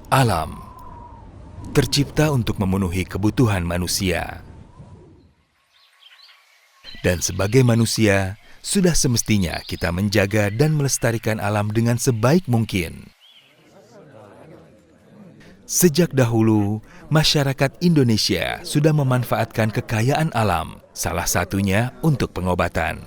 Alam tercipta untuk memenuhi kebutuhan manusia. Dan sebagai manusia, sudah semestinya kita menjaga dan melestarikan alam dengan sebaik mungkin. Sejak dahulu, masyarakat Indonesia sudah memanfaatkan kekayaan alam, salah satunya untuk pengobatan.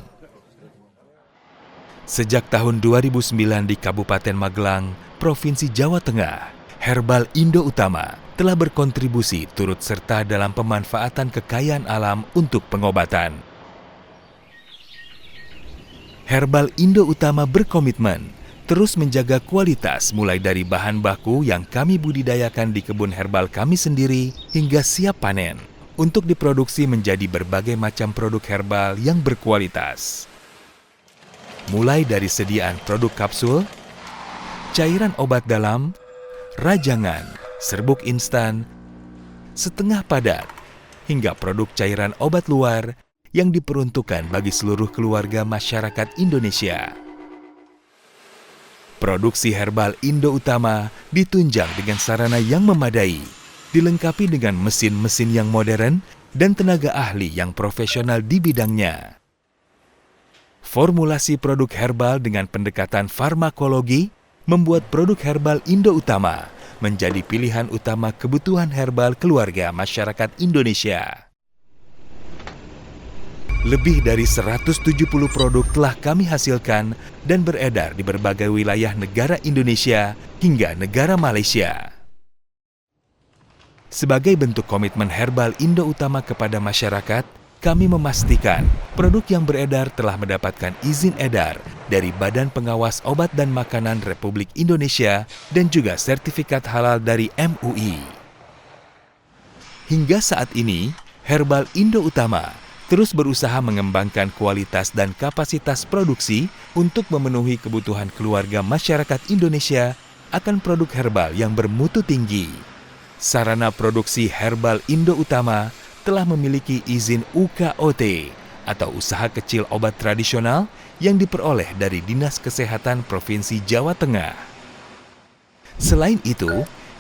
Sejak tahun 2009 di Kabupaten Magelang, Provinsi Jawa Tengah, Herbal Indo Utama telah berkontribusi turut serta dalam pemanfaatan kekayaan alam untuk pengobatan. Herbal Indo Utama berkomitmen terus menjaga kualitas mulai dari bahan baku yang kami budidayakan di kebun herbal kami sendiri hingga siap panen untuk diproduksi menjadi berbagai macam produk herbal yang berkualitas. Mulai dari sediaan produk kapsul, cairan obat dalam, rajangan, serbuk instan, setengah padat, hingga produk cairan obat luar yang diperuntukkan bagi seluruh keluarga masyarakat Indonesia. Produksi Herbal Indo Utama ditunjang dengan sarana yang memadai, dilengkapi dengan mesin-mesin yang modern dan tenaga ahli yang profesional di bidangnya. Formulasi produk herbal dengan pendekatan farmakologi membuat produk Herbal Indo Utama menjadi pilihan utama kebutuhan herbal keluarga masyarakat Indonesia. Lebih dari 170 produk telah kami hasilkan dan beredar di berbagai wilayah negara Indonesia hingga negara Malaysia. Sebagai bentuk komitmen Herbal Indo Utama kepada masyarakat, kami memastikan produk yang beredar telah mendapatkan izin edar dari Badan Pengawas Obat dan Makanan Republik Indonesia dan juga sertifikat halal dari MUI. Hingga saat ini, Herbal Indo Utama terus berusaha mengembangkan kualitas dan kapasitas produksi untuk memenuhi kebutuhan keluarga masyarakat Indonesia akan produk herbal yang bermutu tinggi. Sarana produksi Herbal Indo Utama telah memiliki izin UKOT atau Usaha Kecil Obat Tradisional yang diperoleh dari Dinas Kesehatan Provinsi Jawa Tengah. Selain itu,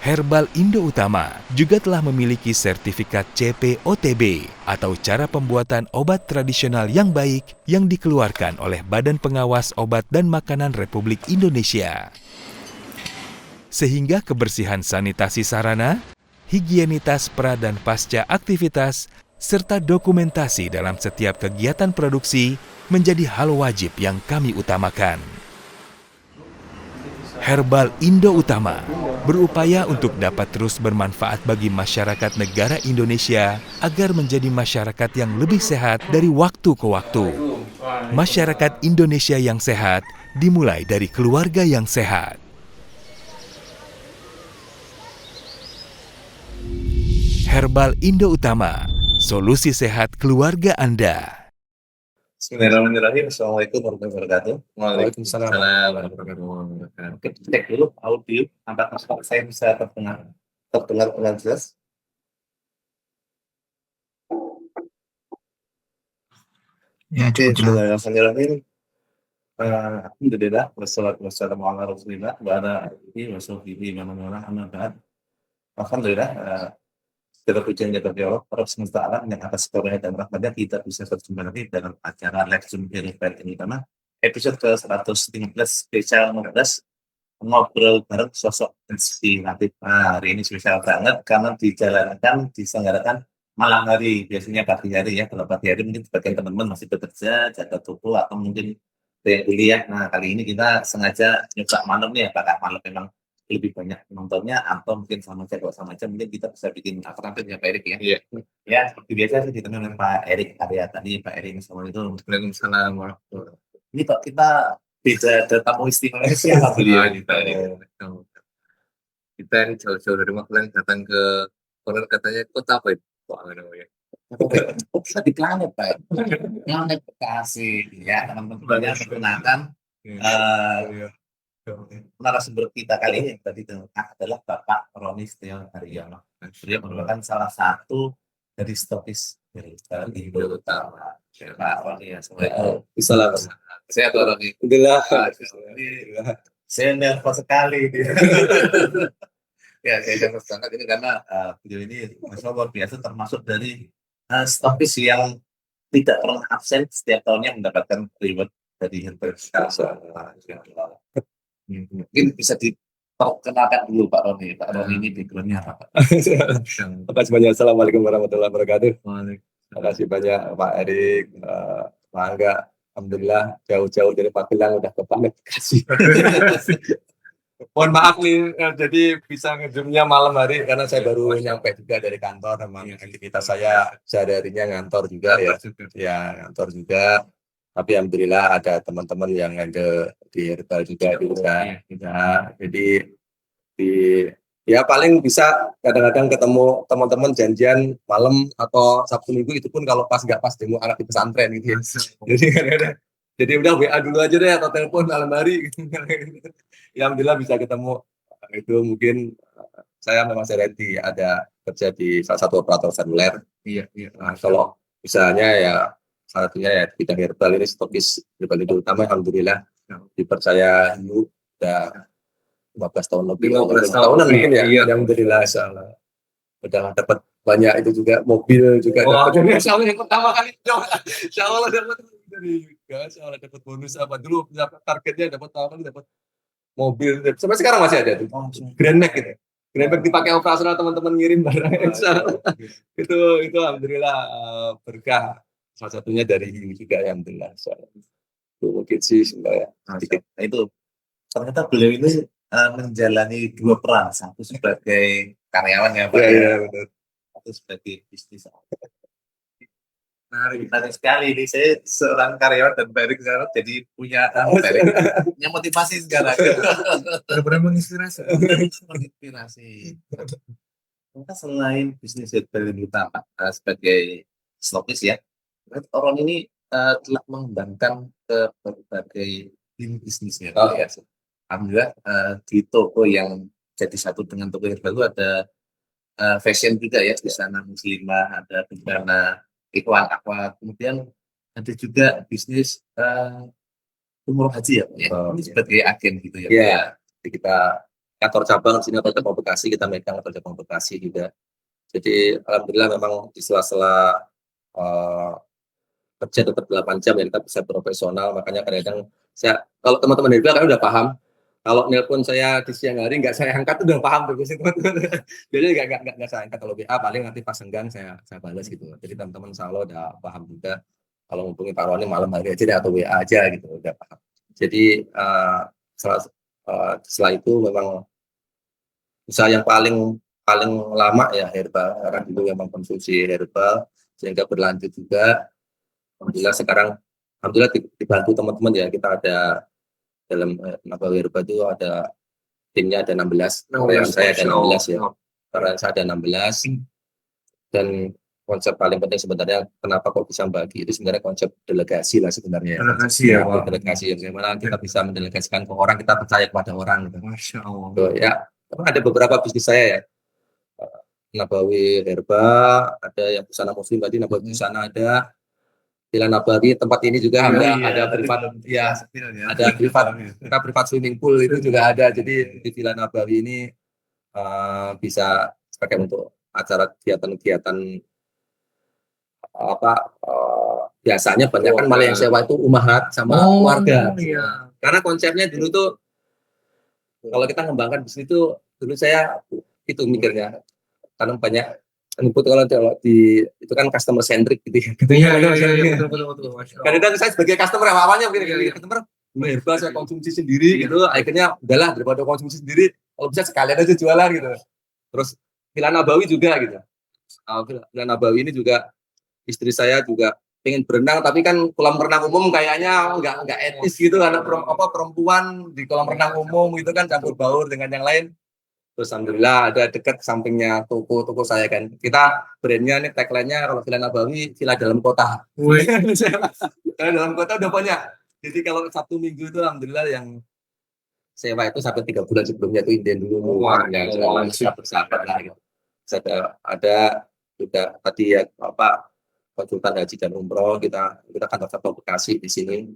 Herbal Indo Utama juga telah memiliki sertifikat CPOTB atau cara pembuatan obat tradisional yang baik yang dikeluarkan oleh Badan Pengawas Obat dan Makanan Republik Indonesia. Sehingga kebersihan sanitasi sarana, higienitas pra dan pasca aktivitas, serta dokumentasi dalam setiap kegiatan produksi menjadi hal wajib yang kami utamakan. Herbal Indo Utama berupaya untuk dapat terus bermanfaat bagi masyarakat negara Indonesia agar menjadi masyarakat yang lebih sehat dari waktu ke waktu. Masyarakat Indonesia yang sehat dimulai dari keluarga yang sehat. Herbal Indo Utama, solusi sehat keluarga Anda. Bismillahirrahmanirrahim. Assalamualaikum warahmatullahi wabarakatuh. Waalaikumsalam. Warahmatullahi wabarakatuh. Oke, cek dulu audio. Apakah suara saya bisa terdengar dengan jelas? Ya, Oke, cukup jelas. Bismillahirrahmanirrahim. Alhamdulillah, wassalatu wassalamu ala rasulillah wa ala alihi wa sahbihi wa man walah, amma ba'd. Alhamdulillah, segala pujian bagi Allah, Rabb semesta alam yang atas karunia dan rahmatnya kita bisa berjumpa lagi dalam acara live Zoom Herbal ini karena episode ke-115 spesial 15 ngobrol bareng sosok inspiratif. Hari ini spesial banget karena dijalankan, diselenggarakan malam hari, biasanya pagi hari ya. Kalau pagi hari mungkin sebagian teman-teman masih bekerja, jaga toko atau mungkin ada yang kuliah. Nah, kali ini kita sengaja nyoba malam nih, apakah malam memang lebih banyak penontonnya atau mungkin sama aja. Kalau sama aja mungkin kita bisa bikin alternatif ya Pak Erik ya. Iya. Ya, seperti biasa sih ditemani oleh Pak Erik Arya tadi. Pak Erik, Assalamualaikum. Waalaikumsalam warahmatullahi wabarakatuh. Ini Pak, kita beda ada tamu istimewa siapa beliau ini Pak Erik? Kita yang jauh-jauh dari Magelang datang ke konon katanya kota apa itu? Kok namanya? Kita di planet Pak, planet Bekasi ya teman-teman perkenalkan narasumber kita kali ini yang tadi adalah Bapak Roni Setio Haryono. Beliau merupakan salah satu dari stokis dari Indo Utama. Pak Roni, assalamualaikum. Salam. Saya Pak Roni. Alhamdulillah. Saya nervous sekali. Ya, saya sangat sangat ini karena beliau ini masya Allah luar biasa, termasuk dari stokis yang tidak pernah absen setiap tahunnya mendapatkan reward dari Herbal. Mungkin bisa diperkenalkan dulu Pak Roni. Pak Roni ini backgroundnya apa? Terima kasih banyak. Assalamualaikum warahmatullahi wabarakatuh. Terima kasih banyak Pak Erik, Pak Angga. Alhamdulillah jauh-jauh dari Magelang udah ke Panet. Kasih. Mohon maaf nih, jadi bisa ngejumnya malam hari karena saya baru nyampe juga dari kantor. Memang aktivitas saya sehari-harinya ngantor juga ya. Ya ngantor juga. Tapi alhamdulillah ada teman-teman yang ada di Herbal juga bisa. Jadi ya paling bisa kadang-kadang ketemu teman-teman janjian malam atau Sabtu Minggu, itu pun kalau pas nggak pas demo anak di pesantren gitu ya. Jadi kadang-kadang jadi udah WA dulu aja deh atau telepon malam hari gitu. Ya alhamdulillah bisa ketemu. Itu mungkin saya memang Serenti ada kerja di salah satu operator seluler. Iya. Nah, kalau misalnya ya salah satunya ya di bidang herbal ini stokis Herbal Indo Utama, alhamdulillah dipercaya udah 15 tahun lebih, 15 tahunan mungkin ya. Iya. Alhamdulillah salah. Udah dapat banyak itu juga, mobil juga dapat. Insya Allah yang pertama kali coba. Insya Allah dapat dari gas, insya Allah dapat bonus apa dulu targetnya dapat apa, dapat mobil. Sampai sekarang masih ada tuh. Grand Max gitu. Grand Max dipakai operasional, teman-teman ngirim barang. Itu alhamdulillah berkah. Salah satunya dari Hiu juga ya, alhamdulillah. Itu mungkin sih sebenarnya. Nah, itu ternyata beliau ini menjalani dua peran, satu sebagai karyawan ya Pak, Iya, benar. satu sebagai bisnis. Menarik sekali ini, saya seorang karyawan dan Pak Erik sekarang jadi punya punya motivasi sekarang. Benar-benar menginspirasi. Kita selain bisnis Herbal Indo Utama sebagai stokis ya, orang ini telah mengembangkan ke berbagai lini bisnisnya. Ya. Alhamdulillah di toko yang jadi satu dengan toko herbal itu ada fashion juga ya, di sana muslimah, ada di sana iklan aqua, kemudian ada juga bisnis umroh haji ya, Pak, ya. Ini sebagai agen gitu ya. Iya, jadi kita kantor cabang di sini atau cabang Bekasi, kita megang kantor cabang Bekasi juga. Jadi alhamdulillah memang di sela-sela kerja tetap 8 jam ya kita bisa profesional. Makanya kadang-kadang saya, kalau teman-teman herbal kan udah paham, kalau nelpon saya di siang hari nggak saya angkat udah paham tuh teman-teman. Jadi nggak saya angkat. Kalau WA paling nanti pas senggang saya balas gitu. Jadi teman-teman insya Allah udah paham juga. Kalau hubungi Pak Roni malam hari aja deh, atau WA aja gitu, udah paham. Jadi setelah itu memang usaha yang paling lama ya herbal, karena dulu memang konsumsi herbal sehingga berlanjut juga. Alhamdulillah sekarang alhamdulillah dibantu teman-teman ya, kita ada dalam Nabawi Herbal itu ada timnya ada 16, karyawan saya ada 16 ya, karyawan saya ada 16. Dan konsep paling penting sebenarnya kenapa kok bisa bagi itu sebenarnya konsep delegasi lah sebenarnya. Delegasi ya, Pak. Delegasi yang bagaimana kita bisa mendelegasikan ke orang, kita percaya kepada orang gitu. Masya Allah. Ya, ada beberapa bisnis saya ya, Nabawi Herbal, ada yang busana muslim tadi, Nabawi busana ada. Villa Nabawi tempat ini juga ada privat ya, ada privat, kita privat swimming pool itu juga ada. Jadi di Villa Nabawi ini bisa pakai untuk acara kegiatan-kegiatan biasanya banyak kan malah yang sewa itu umahat sama warga. Iya. Karena konsepnya dulu tuh kalau kita ngembangkan bisnis itu dulu saya itu mikirnya, karena banyak input kalau itu kan customer centric gitu ya. Iya, betul. Kadang-kadang saya sebagai customer awalnya mungkin customer herbal saya konsumsi sendiri gitu, akhirnya udahlah daripada konsumsi sendiri kalau bisa sekalian aja jualan gitu. Terus Villa Nabawi juga gitu. Villa Nabawi ini juga istri saya juga pengen berenang, tapi kan kolam renang umum kayaknya nggak etis gitu, karena perempuan di kolam renang umum gitu kan campur baur dengan yang lain. Terus alhamdulillah ada dekat sampingnya toko saya kan. Kita brandnya nih tagline-nya kalau Villa Nabawi, villa dalam kota. Karena dalam kota udah banyak. Jadi kalau Sabtu Minggu itu alhamdulillah yang sewa itu sampai 3 bulan sebelumnya itu inden dulu. Yang sudah bersahabat lah gitu. Ada juga tadi ya konsultan haji dan umroh, kita kantor cabang Bekasi di sini.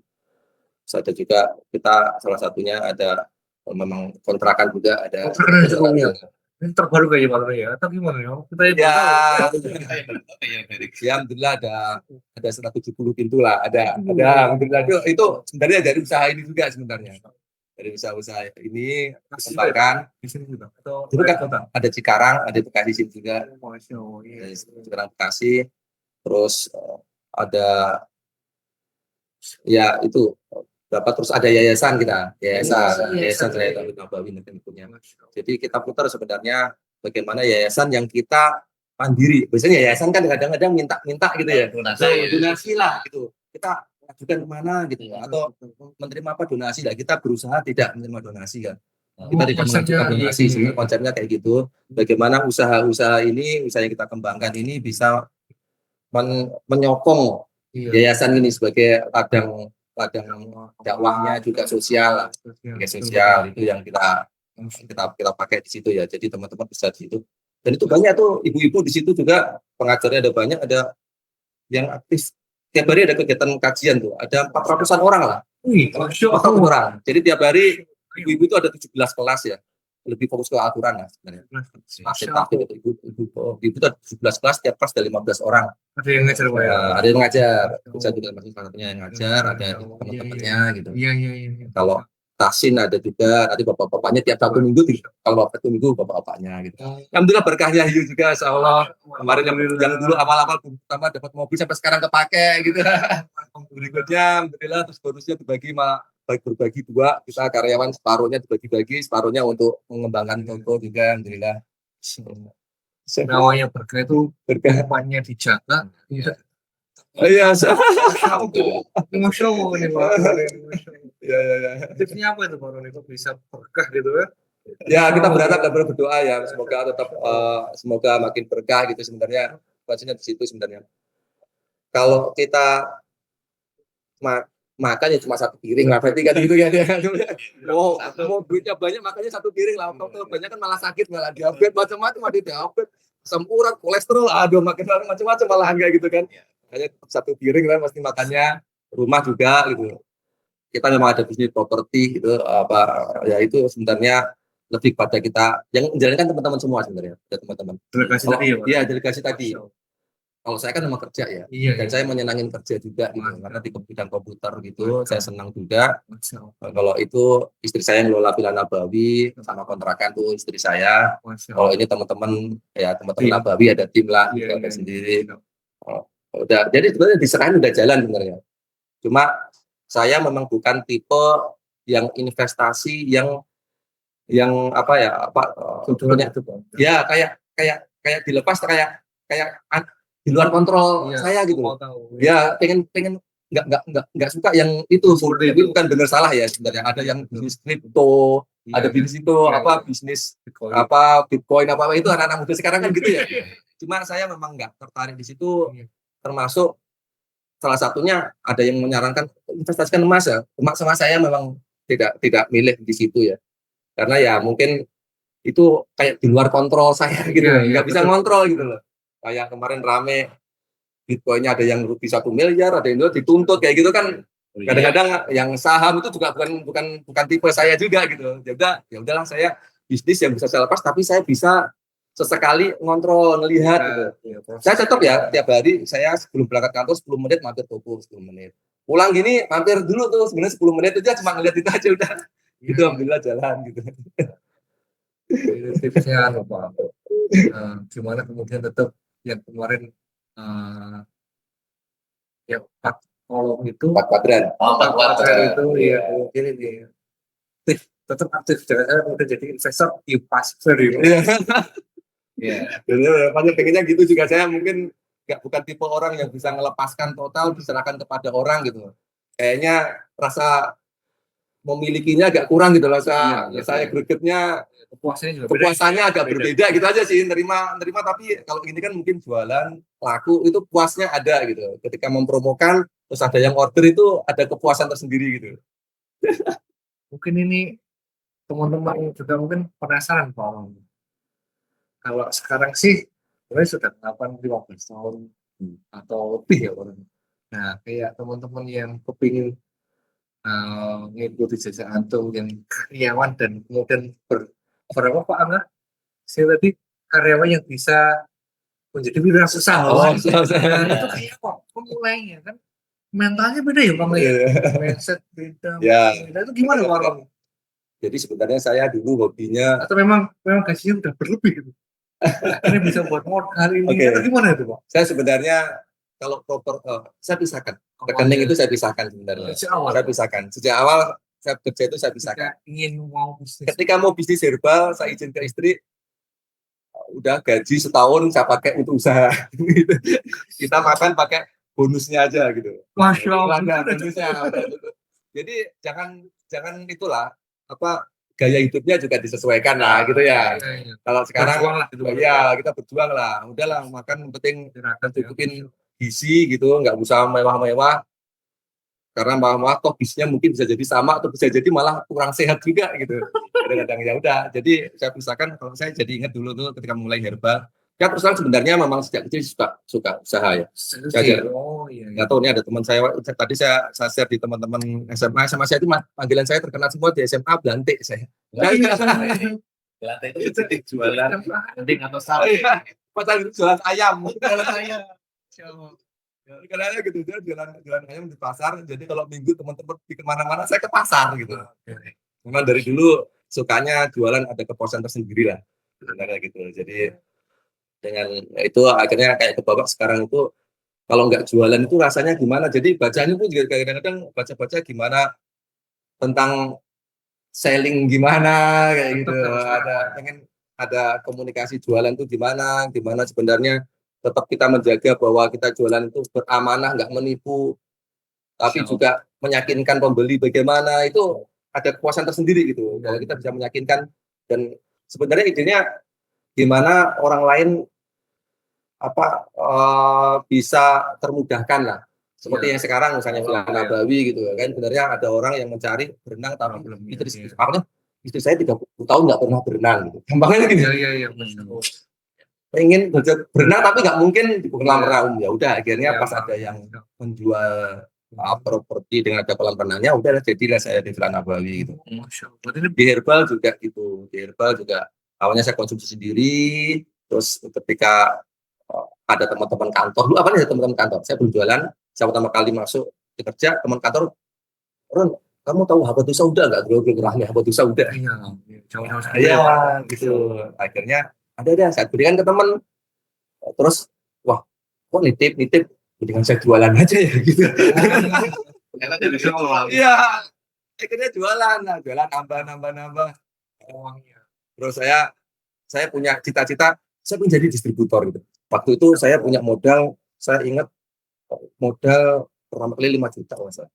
Terus ada juga kita salah satunya ada memang kontrakan juga ada. Ini terbaru kayaknya Pak Roy ya? Atau gimana ya? Kita yang Ya, baru tahu. ya alhamdulillah ada 170 pintu lah, ada alhamdulillah itu sebenarnya dari usaha ini juga sebenarnya. Dari usaha-usaha ini kembangkan Di sini juga. Atau itu kan kota? ada Cikarang, ada Bekasi sini juga, Masya Allah, iya. ada Cikarang Bekasi, terus ada ya itu berapa, terus ada yayasan kita, yayasan saya Nabawi nanti punya. Jadi kita putar sebenarnya bagaimana yayasan yang kita mandiri. Biasanya yayasan kan kadang-kadang minta gitu ya, donasi lah gitu. Kita ajukan kemana gitu ya, atau menerima apa donasi lah. Kita berusaha tidak menerima donasi kan. Kita tidak mengajukan donasi. Sebenarnya konsepnya kayak gitu. Bagaimana usaha-usaha ini, usaha yang kita kembangkan ini bisa menyokong yayasan ini sebagai ladang dakwahnya juga sosial, sebagai sosial itu yang kita pakai di situ ya. Jadi teman-teman bisa di situ. Dan itu banyak tuh ibu-ibu di situ juga, pengajarnya ada banyak, ada yang aktif. Tiap hari ada kegiatan kajian tuh, ada 400-an orang lah. 400 orang. Jadi tiap hari ibu-ibu itu ada 17 kelas ya. Lebih fokus ke Al-Quran lah sebenarnya. Ibu itu ada 17 kelas, tiap kelas ada 15 orang. Ada yang ngajar Pak ya? Ada yang ngajar, saya juga masih satunya yang ngajar, ada teman-temannya gitu. Iya. Kalau Tasin ada juga, nanti bapak-bapaknya tiap satu minggu, kalau satu minggu bapak-bapaknya gitu. Alhamdulillah berkahnya Hiu juga, insya Allah. Kemarin yang dulu awal-awal pertama dapat mobil sampai sekarang kepake gitu. Berikutnya alhamdulillah terus bonusnya berbagi dua, kita karyawan separuhnya dibagi-bagi, separuhnya untuk mengembangkan toko juga, alhamdulillah. Namanya berkah itu Berkah. tempatnya dijaga. Iya. Iya, Masya Allah nih Pak. ya. Tipsnya apa itu Pak Roy? Itu bisa berkah gitu ya? Ya kita berharap dan berdoa ya, semoga tetap semoga makin berkah gitu sebenarnya. Maksudnya di situ sebenarnya. Kalau kita makan ya cuma satu piring lah, berarti kan gitu ya. Mau duitnya banyak makannya satu piring lah. Kalau banyak kan malah sakit, malah diabetes, macam-macam, ada diabetes, asam urat, kolesterol, aduh makin macam-macam malah kayak gitu kan. Hanya satu piring kan pasti makannya, rumah juga gitu. Kita memang ada bisnis properti gitu, ya itu sebenarnya lebih pada kita yang menjalankan teman-teman semua sebenarnya, ya teman-teman. Delegasi tadi ya Pak? Iya, delegasi tadi. Kalau saya kan memang kerja ya, dan saya menyenangin kerja juga gitu, karena di bidang komputer gitu, saya senang juga. Kalau itu istri saya yang ngelola Villa Nabawi, sama kontrakan tuh istri saya. Kalau ini teman-teman Nabawi ada tim lah, ada sendiri. Udah, jadi sebenarnya diserahin udah jalan sebenarnya. Cuma saya memang bukan tipe yang investasi yang punya ya kayak dilepas kayak di luar kontrol saya gitu. Ya pengen nggak suka yang itu. Itu bukan benar salah ya sebenarnya. Ada yang bisnis kripto, ada bisnis itu bisnis Bitcoin apa itu anak-anak muda sekarang kan gitu ya. Cuma saya memang nggak tertarik di situ. Termasuk salah satunya ada yang menyarankan investasikan emas ya. Sama saya memang tidak milih di situ ya. Karena ya mungkin itu kayak di luar kontrol saya gitu. Nggak bisa ngontrol gitu loh. Kayak kemarin rame Bitcoinnya ada yang rugi 1 miliar, ada yang dituntut kayak gitu kan. Kadang-kadang yang saham itu juga bukan tipe saya juga gitu. Ya udahlah saya bisnis yang bisa saya lepas, tapi saya bisa sesekali ngontrol, ngelihat gitu. Saya tetap ya tiap hari saya sebelum berangkat kantor 10 menit mampir toko 10 menit. Pulang gini mampir dulu tuh sebenarnya 10 menit aja cuma ngeliat itu aja udah. Gitu alhamdulillah jalan gitu. Tipsnya apa? Gimana kemudian tetap yang kemarin ya Pak Kolom itu 4 kuadran. 4 kuadran itu ya mungkin ini tetap aktif, jangan udah jadi investor di pasif gitu. Iya. Jadi pengennya gitu juga, saya mungkin bukan tipe orang yang bisa melepaskan total diserahkan kepada orang gitu. Kayaknya rasa memilikinya agak kurang gitu loh. Saya gregetnya kepuasannya agak berbeda gitu aja sih. Nerima tapi kalau ini kan mungkin jualan laku itu puasnya ada gitu. Ketika mempromokan terus ada yang order itu ada kepuasan tersendiri gitu. Mungkin ini teman-teman juga mungkin penasaran Pak. Kalau sekarang sih sebenarnya sudah 8-15 tahun atau lebih ya orang. Nah kayak teman-teman yang kepingin mengikuti jejak antum yang karyawan dan kemudian berapa Pak Angga? saya tadi karyawan yang bisa menjadi wirausaha. Oh, Nah, itu kayak kok pemulainya kan mentalnya beda ya Bang ya. Mindset beda. Ya. Nah, itu gimana Bang? Jadi sebenarnya saya dulu hobinya Atau memang gajinya udah berlebih gitu. Akhirnya bisa buat modal ini. Oke. Atau gimana itu Bang? saya sebenarnya kalau saya pisahkan. Rekening itu saya pisahkan sebenarnya. Sejak awal. Saya pisahkan. Sejak awal saya kerja itu saya pisahkan. Ketika ingin mau bisnis. Ketika mau bisnis herbal, saya izin ke istri, udah gaji setahun saya pakai untuk usaha. Kita makan pakai bonusnya aja gitu. Masya Allah. Udah bonusnya. Jadi jangan itulah apa gaya hidupnya juga disesuaikan lah gitu ya. Kalau sekarang Berjuang lah gitu. ya kita berjuang lah. Udahlah makan penting Tirakat ya. cukupin gizi gitu, nggak usah mewah-mewah. Karena mewah-mewah toh gizinya mungkin bisa jadi sama atau bisa jadi malah kurang sehat juga gitu. Kadang-kadang ya udah. Jadi saya pisahkan kalau saya jadi ingat dulu tuh ketika mulai herbal. Ya terus terang sebenarnya memang sejak kecil suka usaha ya. Saya Oh iya. nggak tahu ini ada teman saya tadi saya share di teman-teman SMA saya itu panggilan saya terkenal semua di SMA Blante saya. Lantai itu titik jualan dinding atau Oh sapi. iya, padahal itu jualan ayam. Jualan ayam. Kadang-kadang gitu dia jualan ayam di pasar. Jadi kalau minggu teman-teman pergi kemana-mana saya ke pasar gitu. Memang dari dulu sukanya jualan ada kepuasan tersendiri lah. Sebenarnya gitu. Jadi dengan itu akhirnya kayak kebawa sekarang itu kalau nggak jualan itu rasanya gimana. Jadi bacanya pun juga kadang-kadang baca-baca gimana tentang selling gimana kayak gitu. Pengen ada komunikasi jualan itu gimana sebenarnya tetap kita menjaga bahwa kita jualan itu beramanah, nggak menipu, tapi juga meyakinkan pembeli bagaimana itu ada kepuasan tersendiri gitu. Kalau kita bisa meyakinkan dan sebenarnya idenya gimana orang lain bisa termudahkan lah. Seperti yang sekarang misalnya Villa Nabawi gitu kan. Sebenarnya ada orang yang mencari berenang tapi istri saya 30 tahun nggak pernah berenang gitu. Gampangnya gitu. Iya. Pengen belajar berenang tapi nggak mungkin di kolam renang. Ya udah akhirnya pas ada yang menjual properti dengan ada kolam renangnya, udah jadilah saya di Villa Nabawi gitu. Di herbal juga gitu. Di herbal juga awalnya saya konsumsi sendiri, terus ketika ada teman-teman kantor, dulu apa nih teman-teman kantor? Saya belum jualan, saya pertama kali masuk kerja, teman kantor, Ron, kamu tahu habatus sauda nggak? Gerahnya habatus sauda. Iya, gitu. Akhirnya ada saya berikan ke teman. Terus, wah, kok nitip, dengan saya jualan aja ya gitu. Iya, akhirnya jualan nambah. Terus saya punya cita-cita, saya pengen jadi distributor gitu. Waktu itu saya punya modal, saya ingat modal pertama kali 5 juta masa.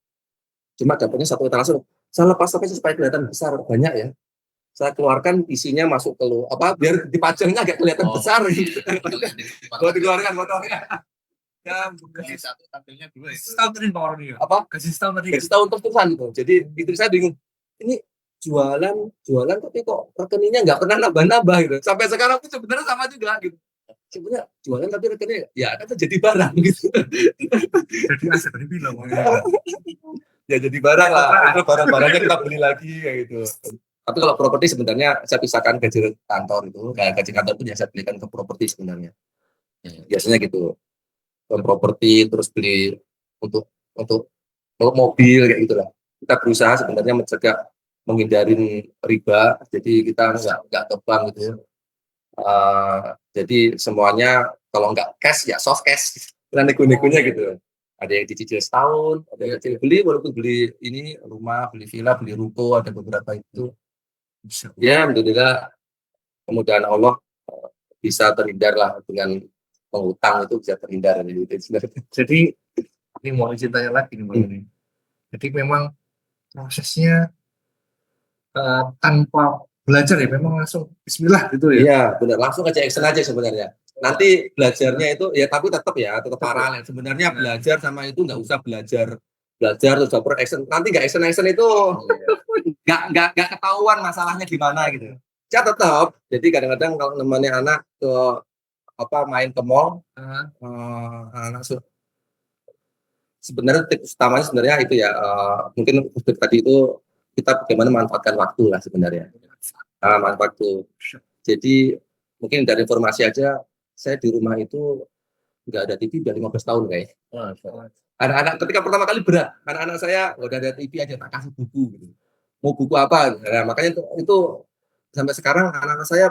Cuma dapatnya 1 etalase. Saya lepas tapi supaya kelihatan besar banyak ya. Saya keluarkan isinya masuk ke biar dipajangnya agak kelihatan besar gitu. Kalau dikeluarkan motornya. Ya, Gaji satu tampilnya 2 itu. Setahun tadi Pak Orni. Gaji setahun terus-terusan gitu. Jadi istri saya bingung. Ini jualan tapi kok rekeningnya nggak pernah nambah-nambah gitu. Sampai sekarang pun sebenarnya sama juga gitu. Sebenarnya jualan tapi rekeningnya ya kan jadi barang gitu. Jadi aset dibilang. Ya jadi barang lah. Itu barang-barangnya kita beli lagi kayak gitu. Tapi kalau properti sebenarnya saya pisahkan gaji kantor itu. Kayak gaji kantor itu saya belikan ke properti sebenarnya. Biasanya gitu. Ke properti terus beli untuk mobil kayak gitulah. Kita berusaha sebenarnya menghindarin riba. Jadi kita nggak ke bank gitu. Jadi semuanya kalau nggak cash ya soft cash. Nah, nego-negonya gitu. Ada yang dicicil setahun, ada yang kecil beli walaupun beli ini rumah, beli villa, beli ruko, ada beberapa itu. Ya, alhamdulillah kemudahan Allah bisa terhindar lah dengan penghutang itu bisa terhindar dari itu. Jadi ini mau cintanya lagi nih Bang ini. Jadi memang prosesnya tanpa belajar ya memang langsung Bismillah gitu ya. Iya, benar langsung aja action aja sebenarnya. Nanti belajarnya itu ya tapi tetap paralel. Sebenarnya belajar sama itu nggak usah belajar terus dapat action. Nanti nggak action itu nggak ketahuan masalahnya gimana gitu. Ya tetap. Jadi kadang-kadang kalau nemenin anak ke main ke mall, anak sebenarnya tips utamanya sebenarnya itu ya mungkin tadi itu kita bagaimana manfaatkan waktu lah sebenarnya. Manfaat waktu. Jadi mungkin dari informasi aja, saya di rumah itu nggak ada TV udah 15 tahun kayak. Anak-anak ketika pertama kali berat, anak-anak saya udah ada TV aja tak kasih buku gitu. Mau buku apa? Nah, makanya itu sampai sekarang anak-anak saya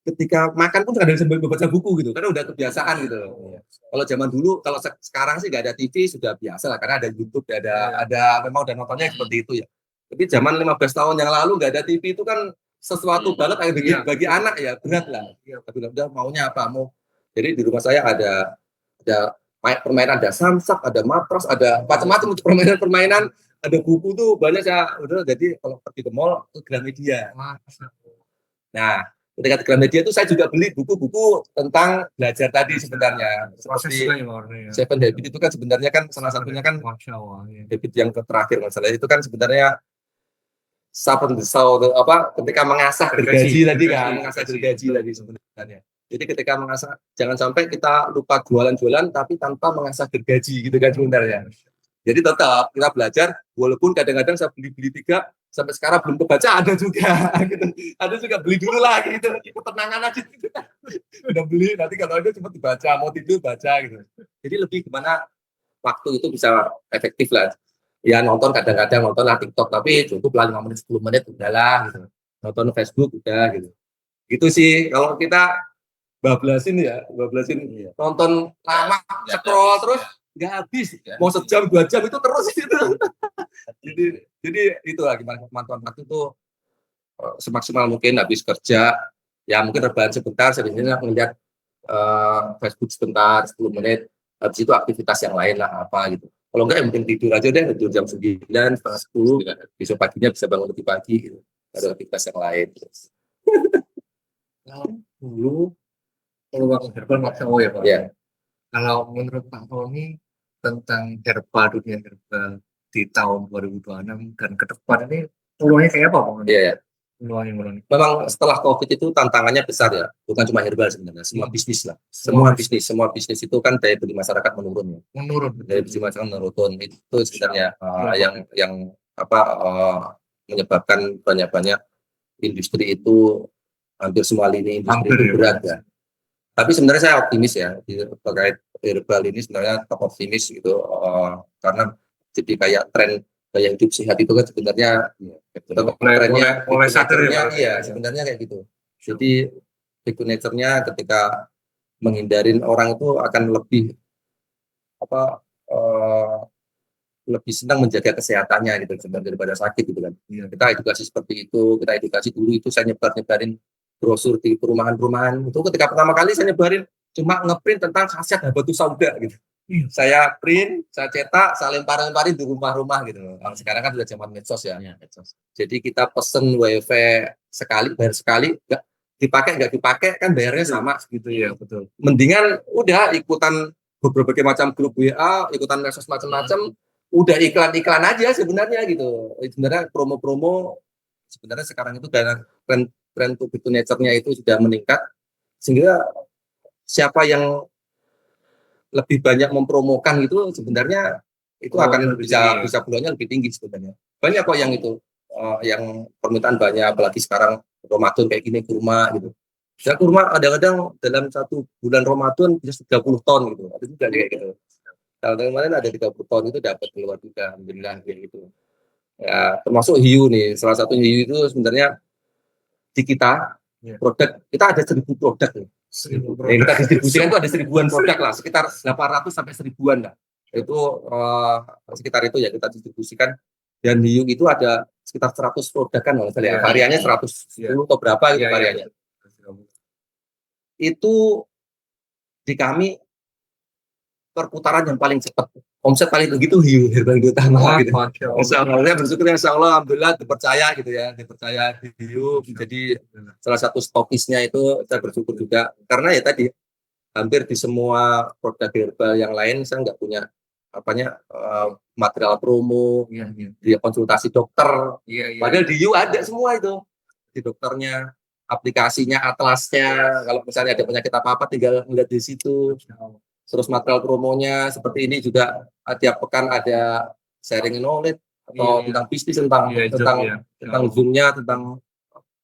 ketika makan pun kadang sambil membaca buku gitu, karena udah kebiasaan gitu. Kalau zaman dulu, kalau sekarang sih nggak ada TV sudah biasa lah, karena ada YouTube, ada memang udah nontonnya seperti itu ya. Tapi zaman 15 tahun yang lalu nggak ada TV itu kan sesuatu banget bagi anak ya, berat lah. Tapi udah maunya apa mau. Jadi di rumah saya ada permainan, ada samsak, ada matras, ada macam-macam untuk permainan, ada buku tuh banyak ya. Udah jadi kalau pergi ke mall ke Gramedia. Nah, ketika di Gramedia itu saya juga beli buku-buku tentang belajar tadi sebenarnya. Seperti Seven Habits itu kan sebenarnya kan salah satunya kan habit yang terakhir masalah itu kan sebenarnya ketika mengasah gergaji tadi kan, mengasah gergaji tadi sebenarnya. Jadi ketika mengasah, jangan sampai kita lupa jualan-jualan tapi tanpa mengasah gergaji gitu kan sebenarnya. Jadi tetap kita belajar, walaupun kadang-kadang saya beli 3 sampai sekarang belum kebaca, ada juga gitu. Ada juga beli dulu lah gitu, ketenangan aja gitu. Udah beli, nanti kalau ada cuma dibaca, mau tidur baca gitu. Jadi lebih gimana waktu itu bisa efektif lah. Ya nonton kadang-kadang nonton lah TikTok, tapi cukup lah 5 menit 10 menit udahlah gitu. Nonton Facebook udah gitu. Gitu sih kalau kita bablasin nonton lama scroll terus nggak habis, mau sejam 2 jam itu terus itu. jadi itu lah gimana kemampuan waktu itu semaksimal mungkin. Habis kerja ya mungkin rebahan sebentar, sebenarnya melihat Facebook sebentar 10 menit, habis itu aktivitas yang lain lah apa gitu. Kalau enggak ya mungkin tidur aja deh, tidur jam 9, setengah 10, besok paginya bisa bangun lebih pagi gitu. Ada aktivitas yang lain. Kalau dulu peluang herbal Mas Owo ya Pak. Ya. Kalau menurut Pak Tony tentang herbal, dunia herbal di tahun 2026 dan ke depan ini peluangnya kayak apa Pak? Iya. Peluangnya Memang setelah COVID itu tantangannya besar ya, bukan cuma herbal sebenarnya, semua bisnis lah. Semua bisnis itu kan daya beli masyarakat menurun ya. Daya beli masyarakat menurun itu sebenarnya yang menyebabkan banyak industri itu, hampir semua lini industri itu berat ya. Tapi sebenarnya saya optimis ya terkait herbal ini, sebenarnya tetap optimis gitu, karena jadi kayak tren gaya hidup sehat itu kan sebenarnya trennya mulai sadar ya, iya sebenarnya kayak gitu. Jadi back to nature-nya ketika menghindarin orang itu akan lebih lebih senang menjaga kesehatannya gitu daripada sakit gitu kan. Kita edukasi seperti itu, kita edukasi dulu itu saya nyebarin brosur di perumahan-perumahan itu. Ketika pertama kali saya nyebarin cuma ngeprint tentang khasiat habatus sauda gitu. Saya print, saya cetak, saya lemparin di rumah-rumah gitu. Kalau sekarang kan sudah zaman medsos ya. Jadi kita pesen WiFi sekali, bayar sekali, nggak dipakai kan bayarnya sama gitu ya, betul. Mendingan udah ikutan berbagai macam grup WA, ikutan medsos macam-macam, udah iklan-iklan aja sebenarnya gitu. Sebenarnya promo-promo sebenarnya sekarang itu karena tren to nature-nya itu sudah meningkat, sehingga siapa yang lebih banyak mempromokan itu sebenarnya itu akan bisa peluangnya lebih tinggi sebenarnya. Banyak kok yang itu yang permintaan banyak, apalagi sekarang Ramadan kayak gini kurma gitu. Ya kurma kadang-kadang dalam 1 bulan Ramadan bisa 30 ton gitu. Ada juga kayak gitu. Kalau kemarin ada 30 ton itu dapat keluar juga, alhamdulillah kayak gitu. Ya, termasuk hiu nih, salah satu hiu itu sebenarnya di kita produk kita ada 1.000 produk nih. Yang kita distribusikan itu ada 1.000-an produk lah, sekitar 800 sampai 1.000-an lah. Itu sekitar itu ya kita distribusikan, dan hiu itu ada sekitar 100 produk kan, variannya 110 atau berapa gitu variannya. Itu di kami perputaran yang paling cepat, omset paling tinggi itu hiu herbal utama gitu. Insya Allah bersyukur, insya Allah alhamdulillah dipercaya gitu ya, dipercaya hiu menjadi salah satu stokisnya. Itu saya bersyukur juga, karena ya tadi hampir di semua produk herbal yang lain saya nggak punya material promo, dia konsultasi dokter, padahal di hiu ada semua itu, di dokternya, aplikasinya, atlasnya, kalau misalnya ada penyakit apa-apa tinggal melihat di situ. Terus material promonya seperti ini juga, tiap pekan ada sharing knowledge atau tentang bisnis, tentang Zoom-nya, tentang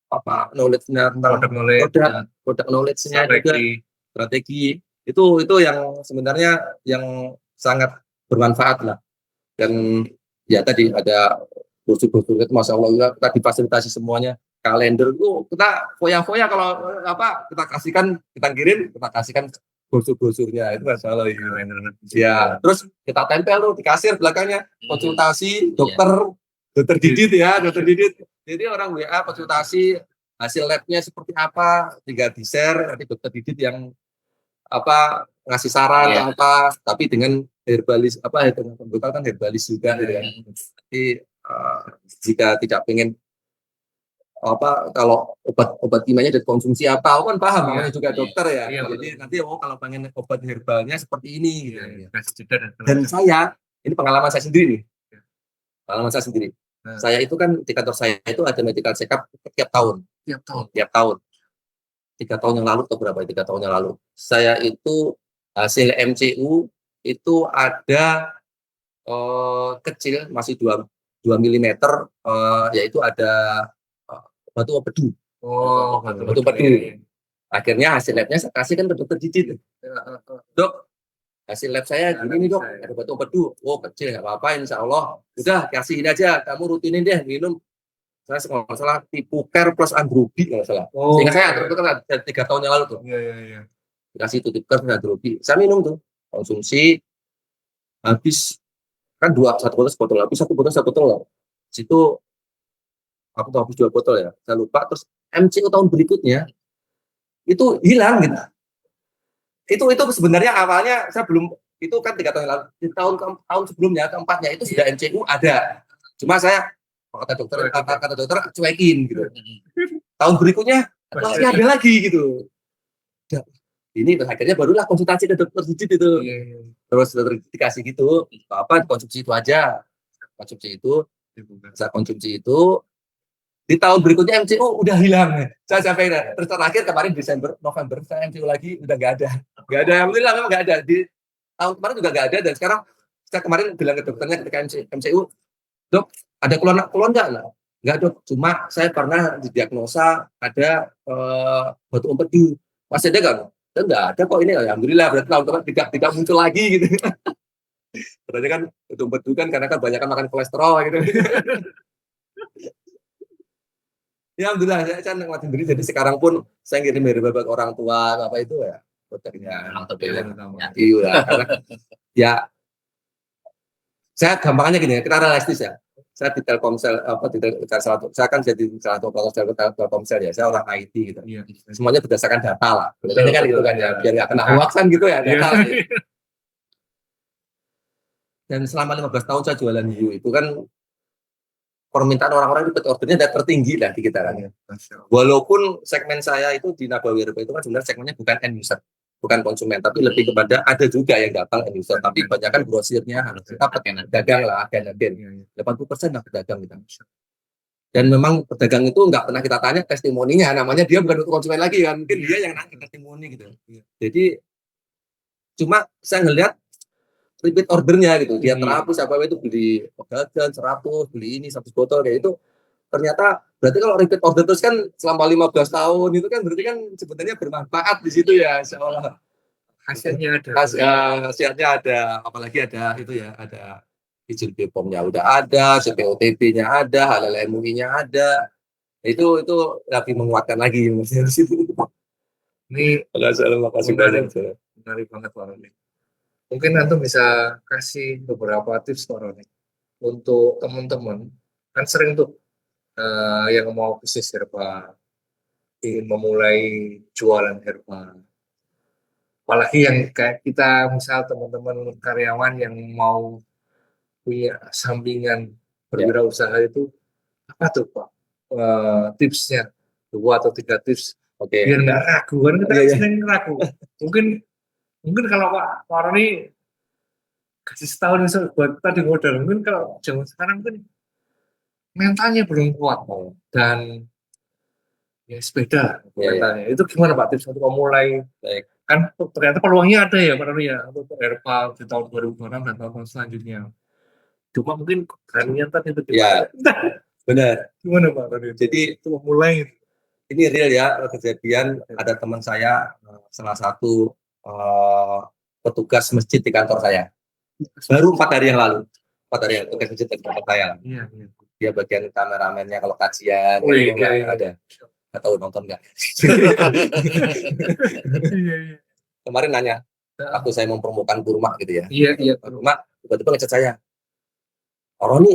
apa knowledge-nya tentang produk knowledge, produk knowledge-nya juga, strategi itu yang sebenarnya yang sangat bermanfaat lah. Dan ya tadi ada brosur-brosur itu masya Allah ya, kita difasilitasi semuanya. Kalender itu kita foya-foya kalau apa kita kasihkan, kita kirim, kita kasihkan brosur-brosurnya itu masya Allah ya. Terus kita tempel tuh di kasir belakangnya konsultasi dokter Didit ya, dokter Didit. Jadi orang WA konsultasi hasil labnya seperti apa, tinggal di share nanti dokter Didit yang apa ngasih saran apa, tapi dengan herbalis apa dengan pembekal kan herbalis juga gitu ya. Jadi jika tidak pengen apa kalau obat kimianya dari konsumsi apa, aku kan paham namanya juga dokter ya. Jadi nanti kalau pengen obat herbalnya seperti ini gitu. Dan saya ini pengalaman saya sendiri nih. Pengalaman saya sendiri. Saya itu kan di kantor saya itu ada medical check up tiap tahun. Tiap tahun. 3 tahun yang lalu atau berapa? 3 tahun yang lalu. Saya itu hasil MCU itu ada kecil masih 2 mm yaitu ada batu empedu. Batu empedu. Akhirnya hasil labnya saya kasih kan ke dokter Didit. Dok, hasil lab saya gini nih dok, ada batu empedu. Oh kecil nggak apa-apa, insya Allah. Udah kasih ini aja, kamu rutinin deh minum. Saya kalau nggak salah Tipuker plus Androbi kalau nggak salah. Sehingga saya itu kan 3 tahun yang lalu tuh. Iya. Dikasih itu Tipuker plus Androbi. Saya minum tuh, konsumsi habis kan 1 botol habis 1 botol lah. Situ aku tuh habis 2 botol ya, saya lupa. Terus MCU tahun berikutnya itu hilang gitu. Itu sebenarnya awalnya saya belum, itu kan 3 tahun yang lalu. Di tahun sebelumnya keempatnya itu sudah MCU ada. Cuma saya kata dokter cuekin gitu. Tahun berikutnya masih ada lagi gitu. Ini akhirnya barulah konsultasi ke dokter Didit itu. Terus dokter dikasih gitu, apa konsumsi itu aja. Saya konsumsi itu di tahun berikutnya MCU udah hilang. Saya sampai terus terakhir kemarin November saya MCU lagi udah nggak ada. Alhamdulillah memang nggak ada. Di tahun kemarin juga nggak ada, dan sekarang saya kemarin bilang ke dokternya ketika MCU, dok ada keluhan nggak? Nggak dok, cuma saya pernah didiagnosa ada batu empedu. Masih ada kan? Dan nggak ada kok ini. Alhamdulillah berarti tahun depan tidak muncul lagi gitu. Ternyata kan batu empedu kan karena kan banyak makan kolesterol gitu. Ya alhamdulillah saya nikmat sendiri. Jadi sekarang pun saya ngirim dari beberapa orang tua apa itu ya. Iya karena ya saya gampangnya gini, kita realistis ya. Saya di Telkomsel saya kan jadi salah satu operator Telkomsel ya. Saya orang IT gitu. Semuanya berdasarkan data lah. Ini kan gitu kan ya, biar nggak kena hoax kan gitu ya data. Dan selama 15 tahun saya jualan hiu itu kan permintaan orang-orang repeat ordernya tertinggi lah di kita kan. Walaupun segmen saya itu di Nabawi Herbal itu kan sebenarnya segmennya bukan end user, bukan konsumen, tapi lebih kepada ada juga yang datang end user, tapi kebanyakan grosirnya kita pedagang lah, agen-agen. 80% lah pedagang kita. Dan memang pedagang itu nggak pernah kita tanya testimoninya, namanya dia bukan untuk konsumen lagi kan, mungkin dia yang nanya testimoni gitu. Jadi cuma saya ngelihat repeat ordernya gitu, dia terhapus apa itu beli gagan 100, beli ini 100 botol kayak itu, ternyata berarti kalau repeat order terus kan selama 15 tahun itu kan berarti kan sebenarnya bermanfaat di situ ya, insyaallah hasilnya ada, apalagi ada itu ya, ada izin BPOM-nya udah ada, CPOTB-nya ada, halal MUI-nya ada, itu lebih menguatkan lagi di situ. Ini makasih banyak. Menarik banget Pak Roni. Mungkin Antum bisa kasih beberapa tips Pak Roni untuk teman-teman, kan sering tuh yang mau bisnis herbal, ingin memulai jualan herbal, apalagi yang kayak kita misal teman-teman karyawan yang mau punya sampingan berwirausaha itu, apa tuh Pak tipsnya, 2 atau 3 tips biar nggak ragu kan, kita sering ragu. Mungkin kalau Pak Roni kasih setahun misal buat tadi modal, mungkin kalau zaman sekarang mungkin mentalnya belum kuat dan ya sepeda mentalnya. Itu gimana Pak tips untuk memulai? Kan ternyata peluangnya ada ya Pak Roni ya untuk herbal di tahun 2026 dan tahun selanjutnya. Cuma mungkin keberanian tadi itu ya benar. Gimana Pak Roni? Jadi itu memulai ini real ya, kejadian ada teman saya, salah satu petugas masjid di kantor saya. Baru 4 hari yang lalu. 4 hari yang lalu, petugas masjid di kantor saya. Iya, iya. Dia bagian kameramennya kalau kajian, Oh, iya, gitu, iya. ada. Nggak tahu nonton nggak. Iya, iya. Kemarin nanya, waktu saya mempromokan kurma gitu ya. Iya, iya. Kurma, tiba-tiba ngechat saya. Pak Roni,